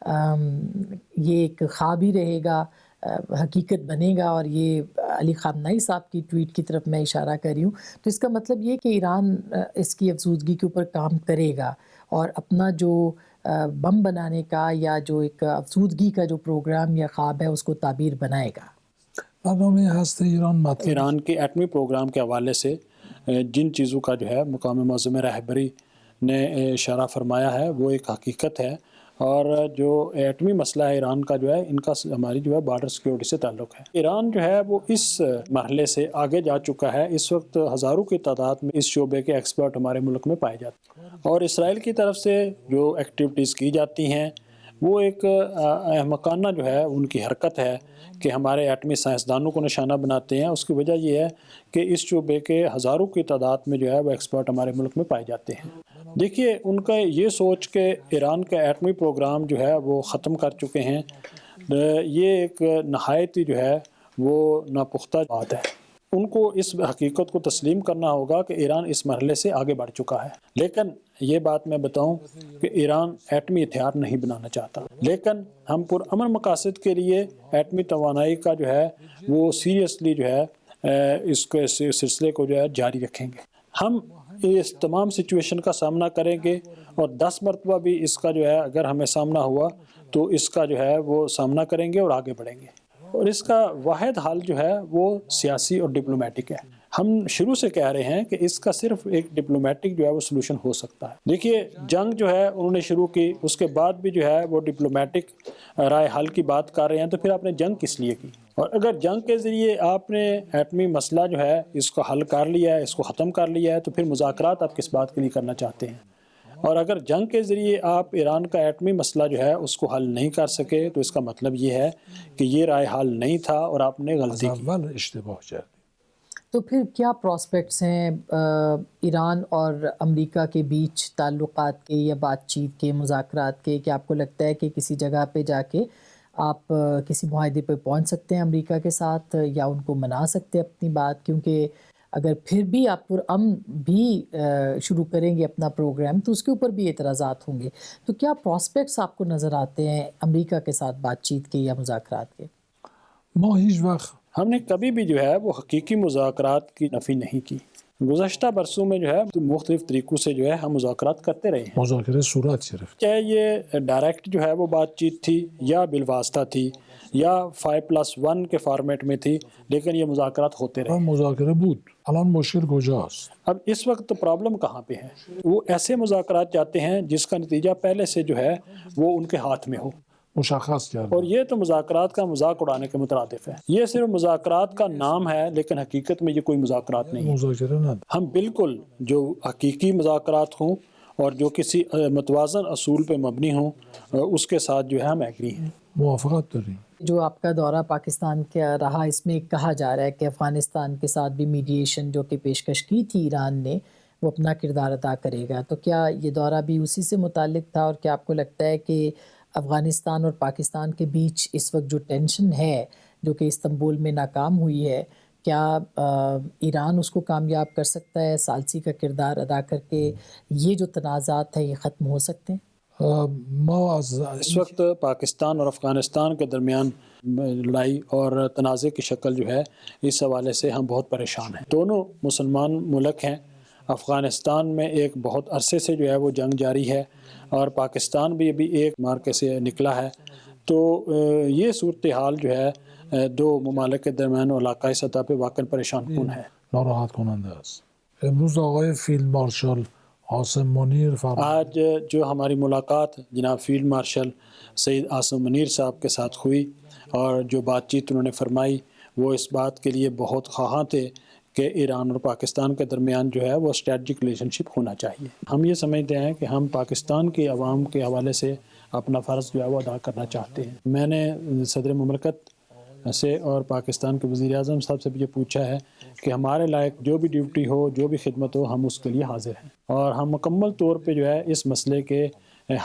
یہ ایک خواب ہی رہے گا، حقیقت بنے گا، اور یہ علی خامنہئی صاحب کی ٹویٹ کی طرف میں اشارہ کر رہی ہوں۔ تو اس کا مطلب یہ کہ ایران اس کی افزودگی کے اوپر کام کرے گا اور اپنا جو بم بنانے کا یا جو ایک افزودگی کا جو پروگرام یا خواب ہے اس کو تعبیر بنائے گا۔
برنامه هسته ایران مطلب
ایران کے ایٹمی پروگرام کے حوالے سے جن چیزوں کا جو ہے مقام معظم رہبری نے اشارہ فرمایا ہے وہ ایک حقیقت ہے، اور جو ایٹمی مسئلہ ہے ایران کا جو ہے ان کا ہماری جو ہے بارڈر سیکیورٹی سے تعلق ہے۔ ایران جو ہے وہ اس مرحلے سے آگے جا چکا ہے، اس وقت ہزاروں کی تعداد میں اس شعبے کے ایکسپرٹ ہمارے ملک میں پائے جاتے ہیں، اور اسرائیل کی طرف سے جو ایکٹیویٹیز کی جاتی ہیں وہ ایک احمقانہ جو ہے ان کی حرکت ہے کہ ہمارے ایٹمی سائنسدانوں کو نشانہ بناتے ہیں۔ اس کی وجہ یہ ہے کہ اس شعبے کے ہزاروں کی تعداد میں جو ہے وہ ایکسپرٹ ہمارے ملک میں پائے جاتے ہیں۔ دیکھیے ان کا یہ سوچ کہ ایران کا ایٹمی پروگرام جو ہے وہ ختم کر چکے ہیں، یہ ایک نہایت ہی جو ہے وہ ناپختہ بات ہے۔ ان کو اس حقیقت کو تسلیم کرنا ہوگا کہ ایران اس مرحلے سے آگے بڑھ چکا ہے، لیکن یہ بات میں بتاؤں کہ ایران ایٹمی ہتھیار نہیں بنانا چاہتا، لیکن ہم پرامن مقاصد کے لیے ایٹمی توانائی کا جو ہے وہ سیریسلی جو ہے اس سلسلے کو جو ہے جاری رکھیں گے۔ ہم اس تمام سچویشن کا سامنا کریں گے، اور 10 مرتبہ بھی اس کا جو ہے اگر ہمیں سامنا ہوا تو اس کا جو ہے وہ سامنا کریں گے اور آگے بڑھیں گے، اور اس کا واحد حل جو ہے وہ سیاسی اور ڈپلومیٹک ہے۔ ہم شروع سے کہہ رہے ہیں کہ اس کا صرف ایک ڈپلومیٹک جو ہے وہ سلوشن ہو سکتا ہے۔ دیکھیے جنگ جو ہے انہوں نے شروع کی، اس کے بعد بھی جو ہے وہ ڈپلومیٹک رائے حل کی بات کر رہے ہیں، تو پھر آپ نے جنگ کس لیے کی؟ اور اگر جنگ کے ذریعے آپ نے ایٹمی مسئلہ جو ہے اس کو حل کر لیا ہے، اس کو ختم کر لیا ہے، تو پھر مذاکرات آپ کس بات کے لیے کرنا چاہتے ہیں؟ اور اگر جنگ کے ذریعے آپ ایران کا ایٹمی مسئلہ جو ہے اس کو حل نہیں کر سکے تو اس کا مطلب یہ ہے کہ یہ رائے حل نہیں تھا اور آپ نے غلطی کی۔
اول اشتباه کرد.
تو پھر کیا پراسپیکٹس ہیں ایران اور امریکہ کے بیچ تعلقات کے یا بات چیت کے، مذاکرات کے؟ کہ آپ کو لگتا ہے کہ کسی جگہ پہ جا کے آپ کسی معاہدے پہ پہنچ سکتے ہیں امریکہ کے ساتھ، یا ان کو منا سکتے ہیں اپنی بات؟ کیونکہ اگر پھر بھی آپ پرامن بھی شروع کریں گے اپنا پروگرام تو اس کے اوپر بھی اعتراضات ہوں گے۔ تو کیا پراسپیکٹس آپ کو نظر آتے ہیں امریکہ کے ساتھ بات چیت کے یا مذاکرات کے؟
ما هیچ وقت
ہم نے کبھی بھی جو ہے وہ حقیقی مذاکرات کی نفی نہیں کی۔ گزشتہ برسوں میں جو ہے مختلف طریقوں سے جو ہے ہم مذاکرات کرتے رہے ہیں،
مذاکره صورت گرفت.
چاہے یہ ڈائریکٹ جو ہے وہ بات چیت تھی یا بالواسطہ تھی یا 5+1 کے فارمیٹ میں تھی، لیکن یہ مذاکرات ہوتے رہے۔
مذاکره بود. الان مشکل کجاست؟
اب اس وقت پرابلم کہاں پہ ہے؟ وہ ایسے مذاکرات چاہتے ہیں جس کا نتیجہ پہلے سے جو ہے وہ ان کے ہاتھ میں ہو،
مشخص کرد.
اور یہ تو مذاکرات کا مذاق اڑانے کے مترادف ہے۔ یہ صرف مذاکرات کا نام ہے، لیکن حقیقت میں یہ کوئی مذاکرات نہیں ہے۔
مذاکره ندارد.
ہم بالکل جو حقیقی مذاکرات ہوں اور جو کسی متوازن اصول پہ مبنی ہوں اس کے ساتھ جو ہے ہم ایگری ہیں۔
موافقت داریم.
جو آپ کا دورہ پاکستان کا رہا، اس میں کہا جا رہا ہے کہ افغانستان کے ساتھ بھی میڈیشن جو کہ پیشکش کی تھی ایران نے وہ اپنا کردار ادا کرے گا، تو کیا یہ دورہ بھی اسی سے متعلق تھا؟ اور کیا آپ کو لگتا ہے کہ افغانستان اور پاکستان کے بیچ اس وقت جو ٹینشن ہے جو کہ استنبول میں ناکام ہوئی ہے، کیا ایران اس کو کامیاب کر سکتا ہے؟ ثالثی کا کردار ادا کر کے یہ جو تنازعات ہیں یہ ختم ہو سکتے ہیں؟
ما از
اس وقت پاکستان اور افغانستان کے درمیان لڑائی اور تنازع کی شکل جو ہے اس حوالے سے ہم بہت پریشان ہیں. دونوں مسلمان ملک ہیں. افغانستان میں ایک بہت عرصے سے جو ہے وہ جنگ جاری ہے اور پاکستان بھی ابھی ایک مارکے سے نکلا ہے. تو یہ صورتحال جو ہے دو ممالک کے درمیان علاقائی سطح پہ واقعا پریشان کن ہے.
ناراحت کننده است. امروز آقای فیلد مارشال عاصم منیر فرمودند
آج جو ہماری ملاقات جناب فیلڈ مارشل سید عاصم منیر صاحب کے ساتھ ہوئی اور جو بات چیت انہوں نے فرمائی وہ اس بات کے لیے بہت خواہاں تھے کہ ایران اور پاکستان کے درمیان جو ہے وہ اسٹریٹجک ریلیشن شپ ہونا چاہیے. ہم یہ سمجھتے ہیں کہ ہم پاکستان کے عوام کے حوالے سے اپنا فرض جو ہے وہ ادا کرنا چاہتے ہیں. میں نے صدر مملکت سے اور پاکستان کے وزیر اعظم صاحب سے بھی یہ پوچھا ہے کہ ہمارے لائق جو بھی ڈیوٹی ہو جو بھی خدمت ہو ہم اس کے لیے حاضر ہیں اور ہم مکمل طور پہ جو ہے اس مسئلے کے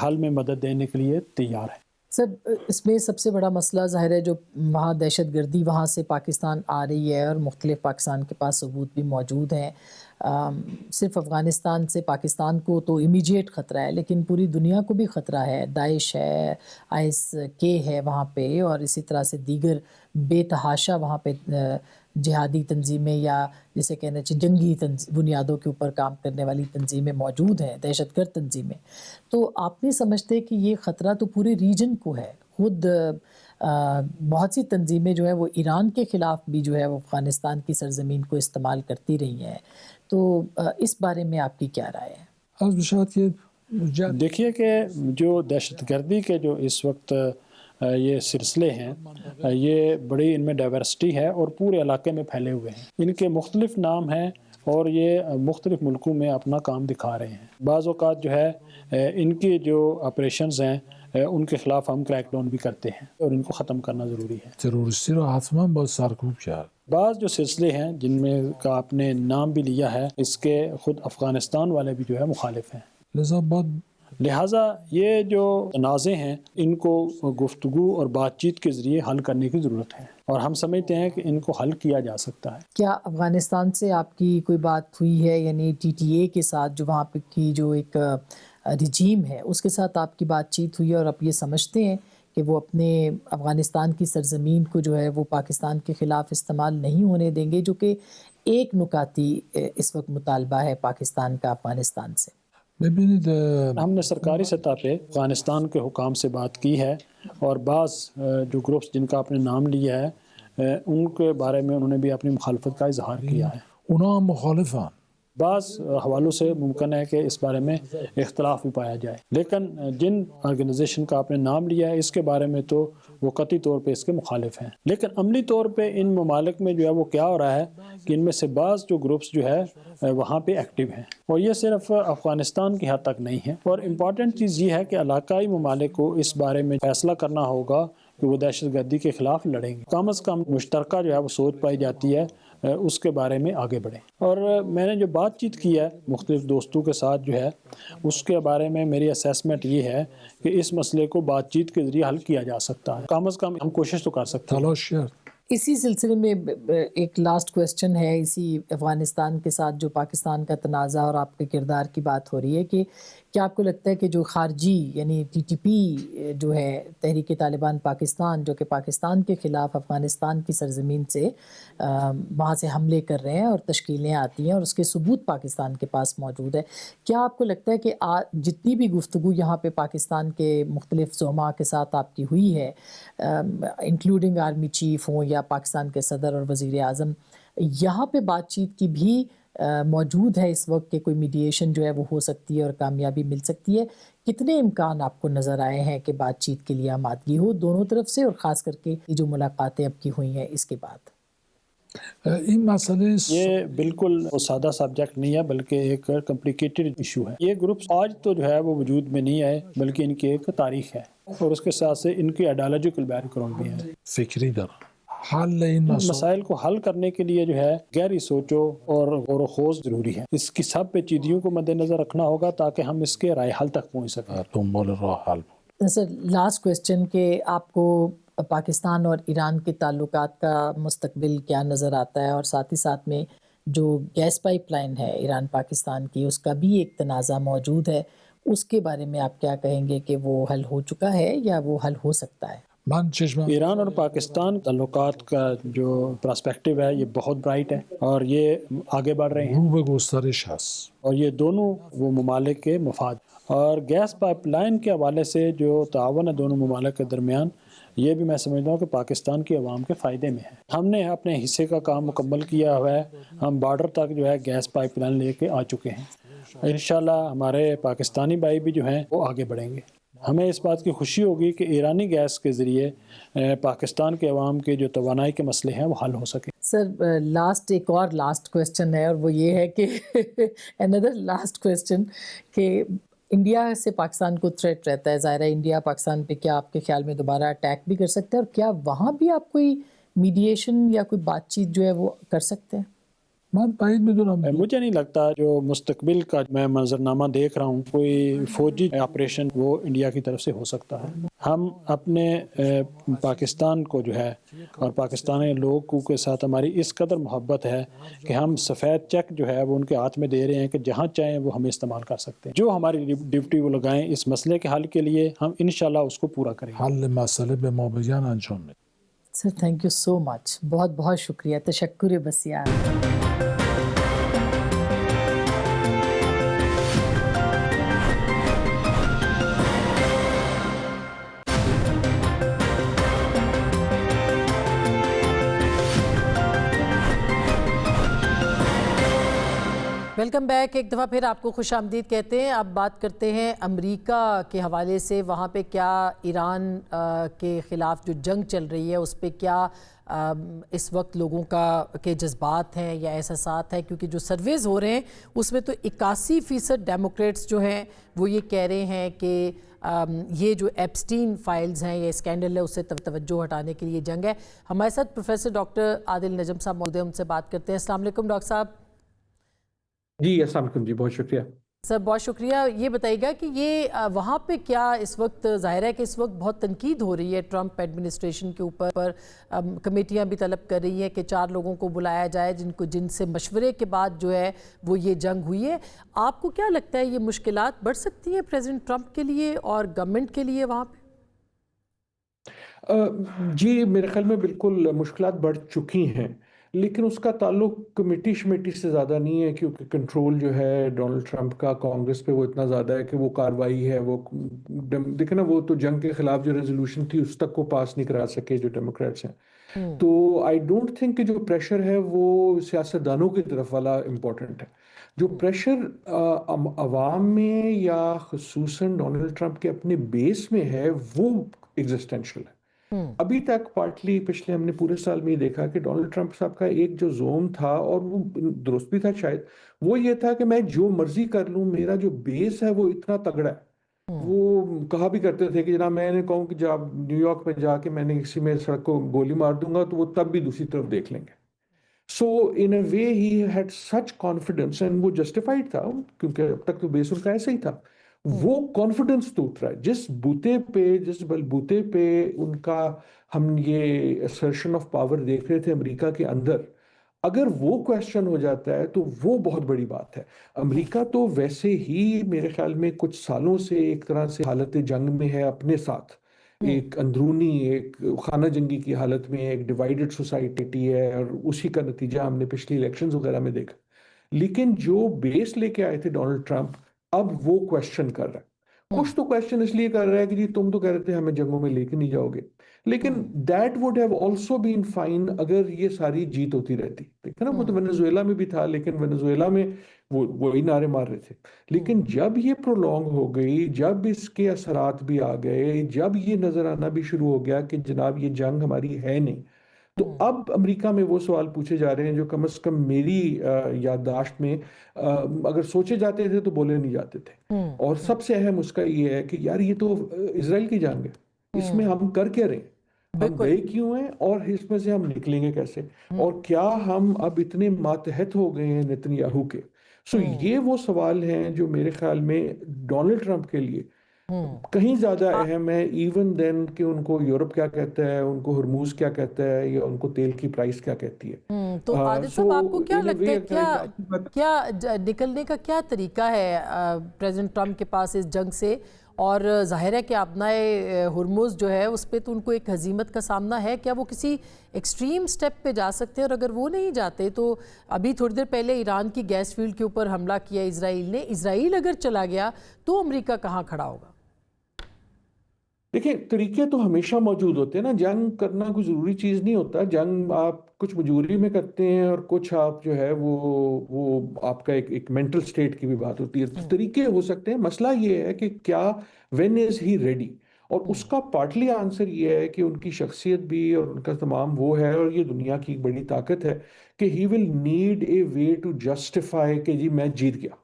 حل میں مدد دینے کے لیے تیار ہیں.
سب اس میں سب سے بڑا مسئلہ ظاہر ہے جو وہاں دہشت گردی وہاں سے پاکستان آ رہی ہے اور مختلف پاکستان کے پاس ثبوت بھی موجود ہیں. صرف افغانستان سے پاکستان کو تو امیجیٹ خطرہ ہے لیکن پوری دنیا کو بھی خطرہ ہے. داعش ہے, IS-K ہے وہاں پہ اور اسی طرح سے دیگر بے تحاشا وہاں پہ جہادی تنظیمیں یا جسے کہنا چاہیے جنگی بنیادوں کے اوپر کام کرنے والی تنظیمیں موجود ہیں, دہشت گرد تنظیمیں. تو آپ نہیں سمجھتے کہ یہ خطرہ تو پورے ریجن کو ہے؟ خود بہت سی تنظیمیں جو ہیں وہ ایران کے خلاف بھی جو ہے وہ افغانستان کی سرزمین کو استعمال کرتی رہی ہیں. تو اس بارے میں آپ کی کیا رائے ہے؟
از بشد که
دیکھیے کہ جو دہشت گردی کے جو اس وقت یہ سلسلے ہیں یہ بڑی ان میں ڈائیورسٹی ہے اور پورے علاقے میں پھیلے ہوئے ہیں. ان کے مختلف نام ہیں اور یہ مختلف ملکوں میں اپنا کام دکھا رہے ہیں. بعض اوقات جو ہے ان کی جو آپریشنز ہیں ان کے خلاف ہم کریک ڈاؤن بھی کرتے ہیں اور ان کو ختم کرنا ضروری ہے.
تروریستی را حتما باید سرکوب کرد.
بعض جو سلسلے ہیں جن میں کا آپ نے نام بھی لیا ہے اس کے خود افغانستان والے بھی جو ہے مخالف ہیں.
لذا باید
لہٰذا یہ جو تنازع ہیں ان کو گفتگو اور بات چیت کے ذریعے حل کرنے کی ضرورت ہے اور ہم سمجھتے ہیں کہ ان کو حل کیا جا سکتا ہے.
کیا افغانستان سے آپ کی کوئی بات ہوئی ہے, یعنی TTA کے ساتھ جو وہاں پہ کی جو ایک رجیم ہے اس کے ساتھ آپ کی بات چیت ہوئی ہے اور آپ یہ سمجھتے ہیں کہ وہ اپنے افغانستان کی سرزمین کو جو ہے وہ پاکستان کے خلاف استعمال نہیں ہونے دیں گے, جو کہ ایک نکاتی اس وقت مطالبہ ہے پاکستان کا افغانستان سے؟
ببینید
ہم نے سرکاری سطح پہ افغانستان کے حکام سے بات کی ہے اور بعض جو گروپس جن کا آپ نے نام لیا ہے ان کے بارے میں انہوں نے بھی اپنی مخالفت کا اظہار کیا ہے.
اونا هم مخالفن.
بعض حوالوں سے ممکن ہے کہ اس بارے میں اختلاف بھی پایا جائے لیکن جن آرگنائزیشن کا آپ نے نام لیا ہے اس کے بارے میں تو وہ قطعی طور پہ اس کے مخالف ہیں. لیکن عملی طور پہ ان ممالک میں جو ہے وہ کیا ہو رہا ہے کہ ان میں سے بعض جو گروپس جو ہے وہاں پہ ایکٹیو ہیں اور یہ صرف افغانستان کی حد تک نہیں ہے. اور امپورٹنٹ چیز یہ ہے کہ علاقائی ممالک کو اس بارے میں فیصلہ کرنا ہوگا کہ وہ دہشت گردی کے خلاف لڑیں گے. کم از کم مشترکہ جو ہے وہ سوچ پائی جاتی ہے اس کے بارے میں آگے بڑھیں. اور میں نے جو بات چیت کی ہے مختلف دوستوں کے ساتھ جو ہے اس کے بارے میں میری اسیسمنٹ یہ ہے کہ اس مسئلے کو بات چیت کے ذریعے حل کیا جا سکتا ہے. کم از کم ہم کوشش تو کر سکتے ہیں.
تلاش کرد.
اسی سلسلے میں ایک لاسٹ کویسچن ہے اسی افغانستان کے ساتھ جو پاکستان کا تنازع اور آپ کے کردار کی بات ہو رہی ہے کہ کیا آپ کو لگتا ہے کہ جو خارجی یعنی TTP جو ہے تحریک طالبان پاکستان جو کہ پاکستان کے خلاف افغانستان کی سرزمین سے وہاں سے حملے کر رہے ہیں اور تشکیلیں آتی ہیں اور اس کے ثبوت پاکستان کے پاس موجود ہے, کیا آپ کو لگتا ہے کہ جتنی بھی گفتگو یہاں پہ پاکستان کے مختلف زعماء کے ساتھ آپ کی ہوئی ہے انکلوڈنگ آرمی چیف ہوں یا پاکستان کے صدر اور وزیر اعظم, یہاں پہ بات چیت کی بھی موجود ہے اس وقت کہ کوئی میڈیشن جو ہے وہ ہو سکتی ہے اور کامیابی مل سکتی ہے؟ کتنے امکان آپ کو نظر آئے ہیں کہ بات چیت کے لیے آمادگی ہو دونوں طرف سے, اور خاص کر کے جو ملاقاتیں اب کی ہوئی ہیں اس کے بعد؟
این مسئله
یہ بالکل سادہ سبجیکٹ نہیں ہے بلکہ ایک کمپلیکیٹڈ ایشو ہے. یہ گروپس آج تو جو ہے وہ وجود میں نہیں آئے بلکہ ان کی ایک تاریخ ہے اور اس کے ساتھ سے ان کی آئیڈیالوجیکل بیک گراؤنڈ بھی ہے.
فکری دارم. حل این
مسائل کو حل کرنے کے لیے جو ہے گہری سوچو اور غور و خوض ضروری ہے. اس کی سب پیچیدگیوں کو مد نظر رکھنا ہوگا تاکہ ہم اس کے رائے حل تک پہنچ سکیں.
دنبال راه حل بود.
سر لاسٹ کویسچن کہ آپ کو پاکستان اور ایران کے تعلقات کا مستقبل کیا نظر آتا ہے, اور ساتھ ہی ساتھ میں جو گیس پائپ لائن ہے ایران پاکستان کی اس کا بھی ایک تنازع موجود ہے, اس کے بارے میں آپ کیا کہیں گے کہ وہ حل ہو چکا ہے یا وہ حل ہو سکتا ہے؟
من چشمم
ایران اور پاکستان تعلقات کا جو پرسپیکٹیو ہے یہ بہت برائٹ ہے اور یہ آگے بڑھ رہے ہیں،
رو به گسترش هست.
اور یہ دونوں وہ ممالک کے مفاد اور گیس پائپ لائن کے حوالے سے جو تعاون ہے دونوں ممالک کے درمیان، یہ بھی میں سمجھتا ہوں کہ پاکستان کی عوام کے فائدے میں ہے۔ ہم نے اپنے حصے کا کام مکمل کیا ہوا ہے، ہم بارڈر تک جو ہے گیس پائپ لائن لے کے آ چکے ہیں۔ انشاءاللہ ہمارے پاکستانی بھائی بھی جو ہیں وہ آگے بڑھیں گے۔ ہمیں اس بات کی خوشی ہوگی کہ ایرانی گیس کے ذریعے پاکستان کے عوام کے جو توانائی کے مسئلے ہیں وہ حل ہو سکیں۔
سر ایک اور لاسٹ کویسچن ہے، اور وہ یہ ہے کہ اندر لاسٹ کویسچن کہ انڈیا سے پاکستان کو تھریٹ رہتا ہے، ظاہر ہے انڈیا پاکستان پہ کیا آپ کے خیال میں دوبارہ اٹیک بھی کر سکتا ہے، اور کیا وہاں بھی آپ کوئی میڈیشن یا کوئی بات چیت جو ہے وہ کر سکتے ہیں؟
من بعید میدونم
مجھے نہیں لگتا جو مستقبل کا میں منظرنامہ دیکھ رہا ہوں کوئی فوجی آپریشن وہ انڈیا کی طرف سے ہو سکتا ہے۔ ہم اپنے پاکستان کو جو ہے اور پاکستانی لوگوں کے ساتھ ہماری اس قدر محبت ہے کہ ہم سفید چیک جو ہے وہ ان کے ہاتھ میں دے رہے ہیں کہ جہاں چاہیں وہ ہمیں استعمال کر سکتے ہیں۔ جو ہماری ڈیوٹی وہ لگائیں اس مسئلے کے حل کے لیے، ہم انشاءاللہ اس کو پورا کریں گے۔
حل مسئله به ما بگن انجام میدیم.
سر تھینک یو سو مچ، بہت بہت شکریہ، تشکر بسیار۔ ویلکم بیک، ایک دفعہ پھر آپ کو خوش آمدید کہتے ہیں۔ اب بات کرتے ہیں امریکہ کے حوالے سے، وہاں پہ کیا ایران کے خلاف جو جنگ چل رہی ہے اس پہ کیا اس وقت لوگوں کے جذبات ہیں یا احساسات ہیں، کیونکہ جو سرویز ہو رہے ہیں اس میں تو 81% ڈیموکریٹس جو ہیں وہ یہ کہہ رہے ہیں کہ یہ جو ایپسٹین فائلز ہیں یا اسکینڈل ہے اس سے توجہ ہٹانے کے لیے جنگ ہے۔ ہمارے ساتھ پروفیسر ڈاکٹر عادل نجم صاحب موجود ہیں، ان سے بات کرتے ہیں۔ السلام علیکم ڈاکٹر صاحب۔
جی السلام علیکم، جی بہت شکریہ
سر، بہت شکریہ۔ یہ بتائیے گا کہ یہ وہاں پہ کیا اس وقت، ظاہر ہے کہ اس وقت بہت تنقید ہو رہی ہے ٹرمپ ایڈمنسٹریشن کے اوپر، کمیٹیاں بھی طلب کر رہی ہیں کہ 4 لوگوں کو بلایا جائے جن سے مشورے کے بعد جو ہے وہ یہ جنگ ہوئی ہے۔ آپ کو کیا لگتا ہے یہ مشکلات بڑھ سکتی ہیں پریزیڈنٹ ٹرمپ کے لیے اور گورنمنٹ کے لیے وہاں پہ؟
جی میرے خیال میں بالکل مشکلات بڑھ چکی ہیں، لیکن اس کا تعلق کمیٹی شمیٹی سے زیادہ نہیں ہے، کیونکہ کنٹرول جو ہے ڈونلڈ ٹرمپ کا کانگریس پہ وہ اتنا زیادہ ہے کہ وہ کاروائی ہے، وہ دیکھیں نا، وہ تو جنگ کے خلاف جو ریزولوشن تھی اس تک کو پاس نہیں کرا سکے جو ڈیموکریٹس ہیں۔ تو آئی ڈونٹ تھنک کہ جو پریشر ہے وہ سیاستدانوں کی طرف والا امپورٹنٹ ہے۔ جو پریشر عوام میں یا خصوصاً ڈونلڈ ٹرمپ کے اپنے بیس میں ہے وہ ایگزسٹینشل ہے۔ ابھی تک پارٹلی پچھلے ہم نے پورے سال میں یہ دیکھا کہ ڈونلڈ ٹرمپ صاحب کا ایک جو زوم تھا، اور وہ درست بھی تھا شاید، وہ یہ تھا کہ میں جو مرضی کر لوں، میرا جو بیس ہے وہ اتنا تگڑا ہے۔ وہ کہا بھی کرتے تھے کہ جناب میں نے کہوں کہ جب نیو یارک میں جا کے میں نے کسی میں سڑک کو گولی مار دوں گا تو وہ تب بھی دوسری طرف دیکھ لیں گے۔ So in a way he had such confidence, and وہ جسٹیفائڈ تھا کیونکہ اب تک تو بیس ان کا ایسا ہی تھا۔ وہ کانفیڈنس ٹوٹ رہا ہے جس بل بوتے پہ ان کا ہم یہ assertion آف پاور دیکھ رہے تھے امریکہ کے اندر، اگر وہ کویسچن ہو جاتا ہے تو وہ بہت بڑی بات ہے۔ امریکہ تو ویسے ہی میرے خیال میں کچھ سالوں سے ایک طرح سے حالت جنگ میں ہے اپنے ساتھ، ایک اندرونی ایک خانہ جنگی کی حالت میں، ایک ڈیوائیڈڈ سوسائٹی ہے، اور اسی کا نتیجہ ہم نے پچھلی الیکشنز وغیرہ میں دیکھا۔ لیکن جو بیس لے کے آئے تھے ڈونلڈ ٹرمپ، اب وہ کویسچن کر رہا ہے۔ کچھ تو کویسچن اس لیے کر رہا ہے کہ جی تم تو کہہ رہے تھے ہمیں جنگوں میں لے کے نہیں جاؤ گے، لیکن that would have also been fine اگر یہ ساری جیت ہوتی رہتی۔ دیکھا نا، وہ تو وینزویلا میں بھی تھا، لیکن وینزویلا میں وہی نعرے مار رہے تھے۔ لیکن جب یہ پرولونگ ہو گئی، جب اس کے اثرات بھی آ گئے، جب یہ نظر آنا بھی شروع ہو گیا کہ جناب یہ جنگ ہماری ہے نہیں، تو اب امریکہ میں وہ سوال پوچھے جا رہے ہیں جو کم از کم میری یادداشت میں اگر سوچے جاتے تھے تو بولے نہیں جاتے تھے۔ اور سب سے اہم اس کا یہ ہے کہ یار یہ تو اسرائیل کی جنگ ہے، اس میں ہم کر کے رہے، ہم گئے کیوں ہیں، اور اس میں سے ہم نکلیں گے کیسے، اور کیا ہم اب اتنے ماتحت ہو گئے ہیں نتن یاہو کے۔ سو یہ وہ سوال ہیں جو میرے خیال میں ڈونلڈ ٹرمپ کے لیے कहीं ज़्यादा अहम है इवन देन कि उनको यूरोप क्या कहता है, उनको हरमूज क्या कहता है, या उनको तेल की प्राइस क्या कहती है।
तो आदिल साहब, आपको क्या लगता है, क्या निकलने का क्या तरीका है प्रेसिडेंट ट्रंप के पास इस जंग से? और ज़ाहिर है कि अपनाए हुरमुज़ जो है उस पर तो उनको एक हजीमत का सामना है, क्या वो किसी एक्सट्रीम स्टेप पे जा सकते हैं? और अगर वो नहीं जाते तो अभी थोड़ी देर पहले ईरान की गैस फील्ड के ऊपर हमला किया इसराइल ने, इसराइल अगर चला गया तो अमेरिका कहाँ खड़ा होगा?
देखिए, तरीके तो हमेशा मौजूद होते हैं ना, जंग करना कोई ज़रूरी चीज़ नहीं होता। जंग आप कुछ मजबूरी में करते हैं और कुछ आप जो है वो आपका एक मेंटल स्टेट की भी बात होती है। तो तरीके हो सकते हैं, मसला ये है कि क्या व्हेन इज ही रेडी, और उसका पार्टली आंसर ये है कि उनकी शख्सियत भी और उनका तमाम वो है, और ये दुनिया की एक बड़ी ताकत है कि he will need a way to justify कि जी मैं जीत गया।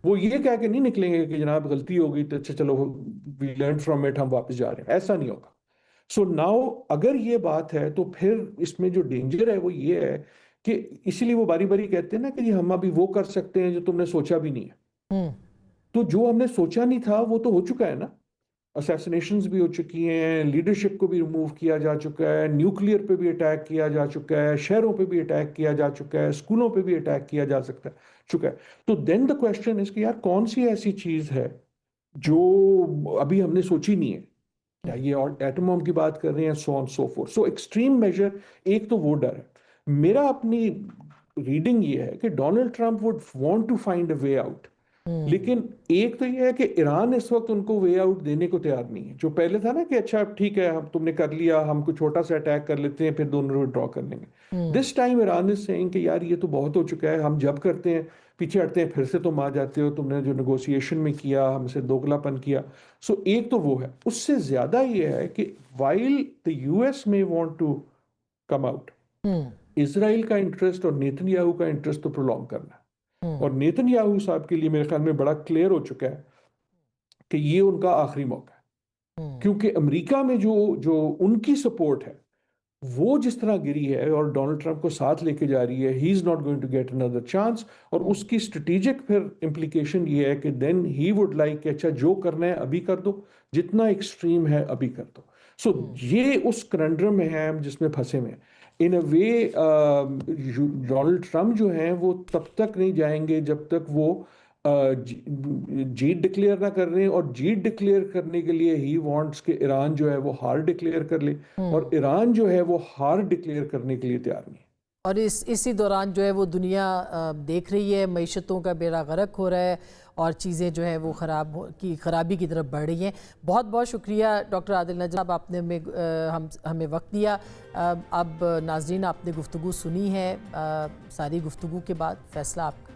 वो ये कह के नहीं निकलेंगे कि जनाब गलती हो गई तो अच्छा चलो वी लर्न फ्रॉम इट, हम वापस जा रहे हैं, ऐसा नहीं होगा। सो नाउ अगर ये बात है तो फिर इसमें जो डेंजर है वो ये है कि इसीलिए वो बारी बारी कहते हैं ना कि जी हम अभी वो कर सकते हैं जो तुमने सोचा भी नहीं है। तो जो हमने सोचा नहीं था वो तो हो चुका है ना, असैसिनेशंस भी हो चुकी हैं, लीडरशिप को भी रिमूव किया जा चुका है, न्यूक्लियर पे भी अटैक किया जा चुका है, शहरों पे भी अटैक किया जा चुका है, स्कूलों पे भी अटैक किया जा सकता है चुका है। तो देन द क्वेश्चन इज कि यार कौन सी ऐसी चीज है जो अभी हमने सोची नहीं है, या ये और एटम बम की बात कर रहे हैं, so on so fourth. So extreme measure, एक तो वो डर है। मेरा अपनी रीडिंग ये है कि Donald Trump would want to find a way out, लेकिन एक तो ये है कि ईरान इस वक्त उनको वे आउट देने को तैयार नहीं है। जो पहले था ना कि अच्छा ठीक है हम तुमने कर लिया, हम कुछ छोटा सा अटैक कर लेते हैं फिर दोनों विड्रॉ कर लेंगे। This time Iran is saying कि यार ये तो बहुत हो चुका है, हम जब करते हैं पीछे हटते हैं फिर से तुम आ जाते हो, तुमने जो नेगोशिएशन में किया हमसे दोगलापन किया। सो एक तो वो है। उससे ज्यादा ये है कि वाइल द यूएस में want to come out, Israel का इंटरेस्ट और नेतन्याहू का इंटरेस्ट तो प्रोलॉन्ग करना है। और नेतन्याहू साहब के लिए मेरे ख्याल में बड़ा क्लियर हो चुका है कि ये उनका आखिरी मौका है, क्योंकि अमेरिका में जो जो उनकी सपोर्ट है वो जिस तरह गिरी है और डोनाल्ड ट्रंप को साथ लेके जा रही है, he is not going to get another chance. और उसकी स्ट्रेटेजिक फिर इम्प्लीकेशन ये है कि देन ही वुड लाइक कि अच्छा जो करना है अभी कर दो, जितना एक्सट्रीम है अभी कर दो। सो ये उस कंडरम में है हम जिसमें फंसे हुए हैं। इन अ वे डोनाल्ड ट्रंप जो हैं वो तब तक नहीं जाएंगे जब तक वो जीत डिक्लेयर ना कर रहे हैं, और जीत डिक्लेयर करने के लिए ही वांट्स कि ईरान जो है वो हार डिक्लेयर कर ले, और ईरान जो है वो हार डिक्लेयर करने के लिए तैयार नहीं है।
और इसी दौरान जो है वो दुनिया देख रही है मईशतों का बेड़ा गर्क हो रहा है और चीज़ें जो है वो खराबी की तरफ बढ़ रही हैं। बहुत बहुत शुक्रिया डॉक्टर आदिल नजम, आपने हमें वक्त दिया। अब नाज़रीन आपने गुफ्तगू सुनी है, सारी गुफ्तगू के बाद फैसला आपका।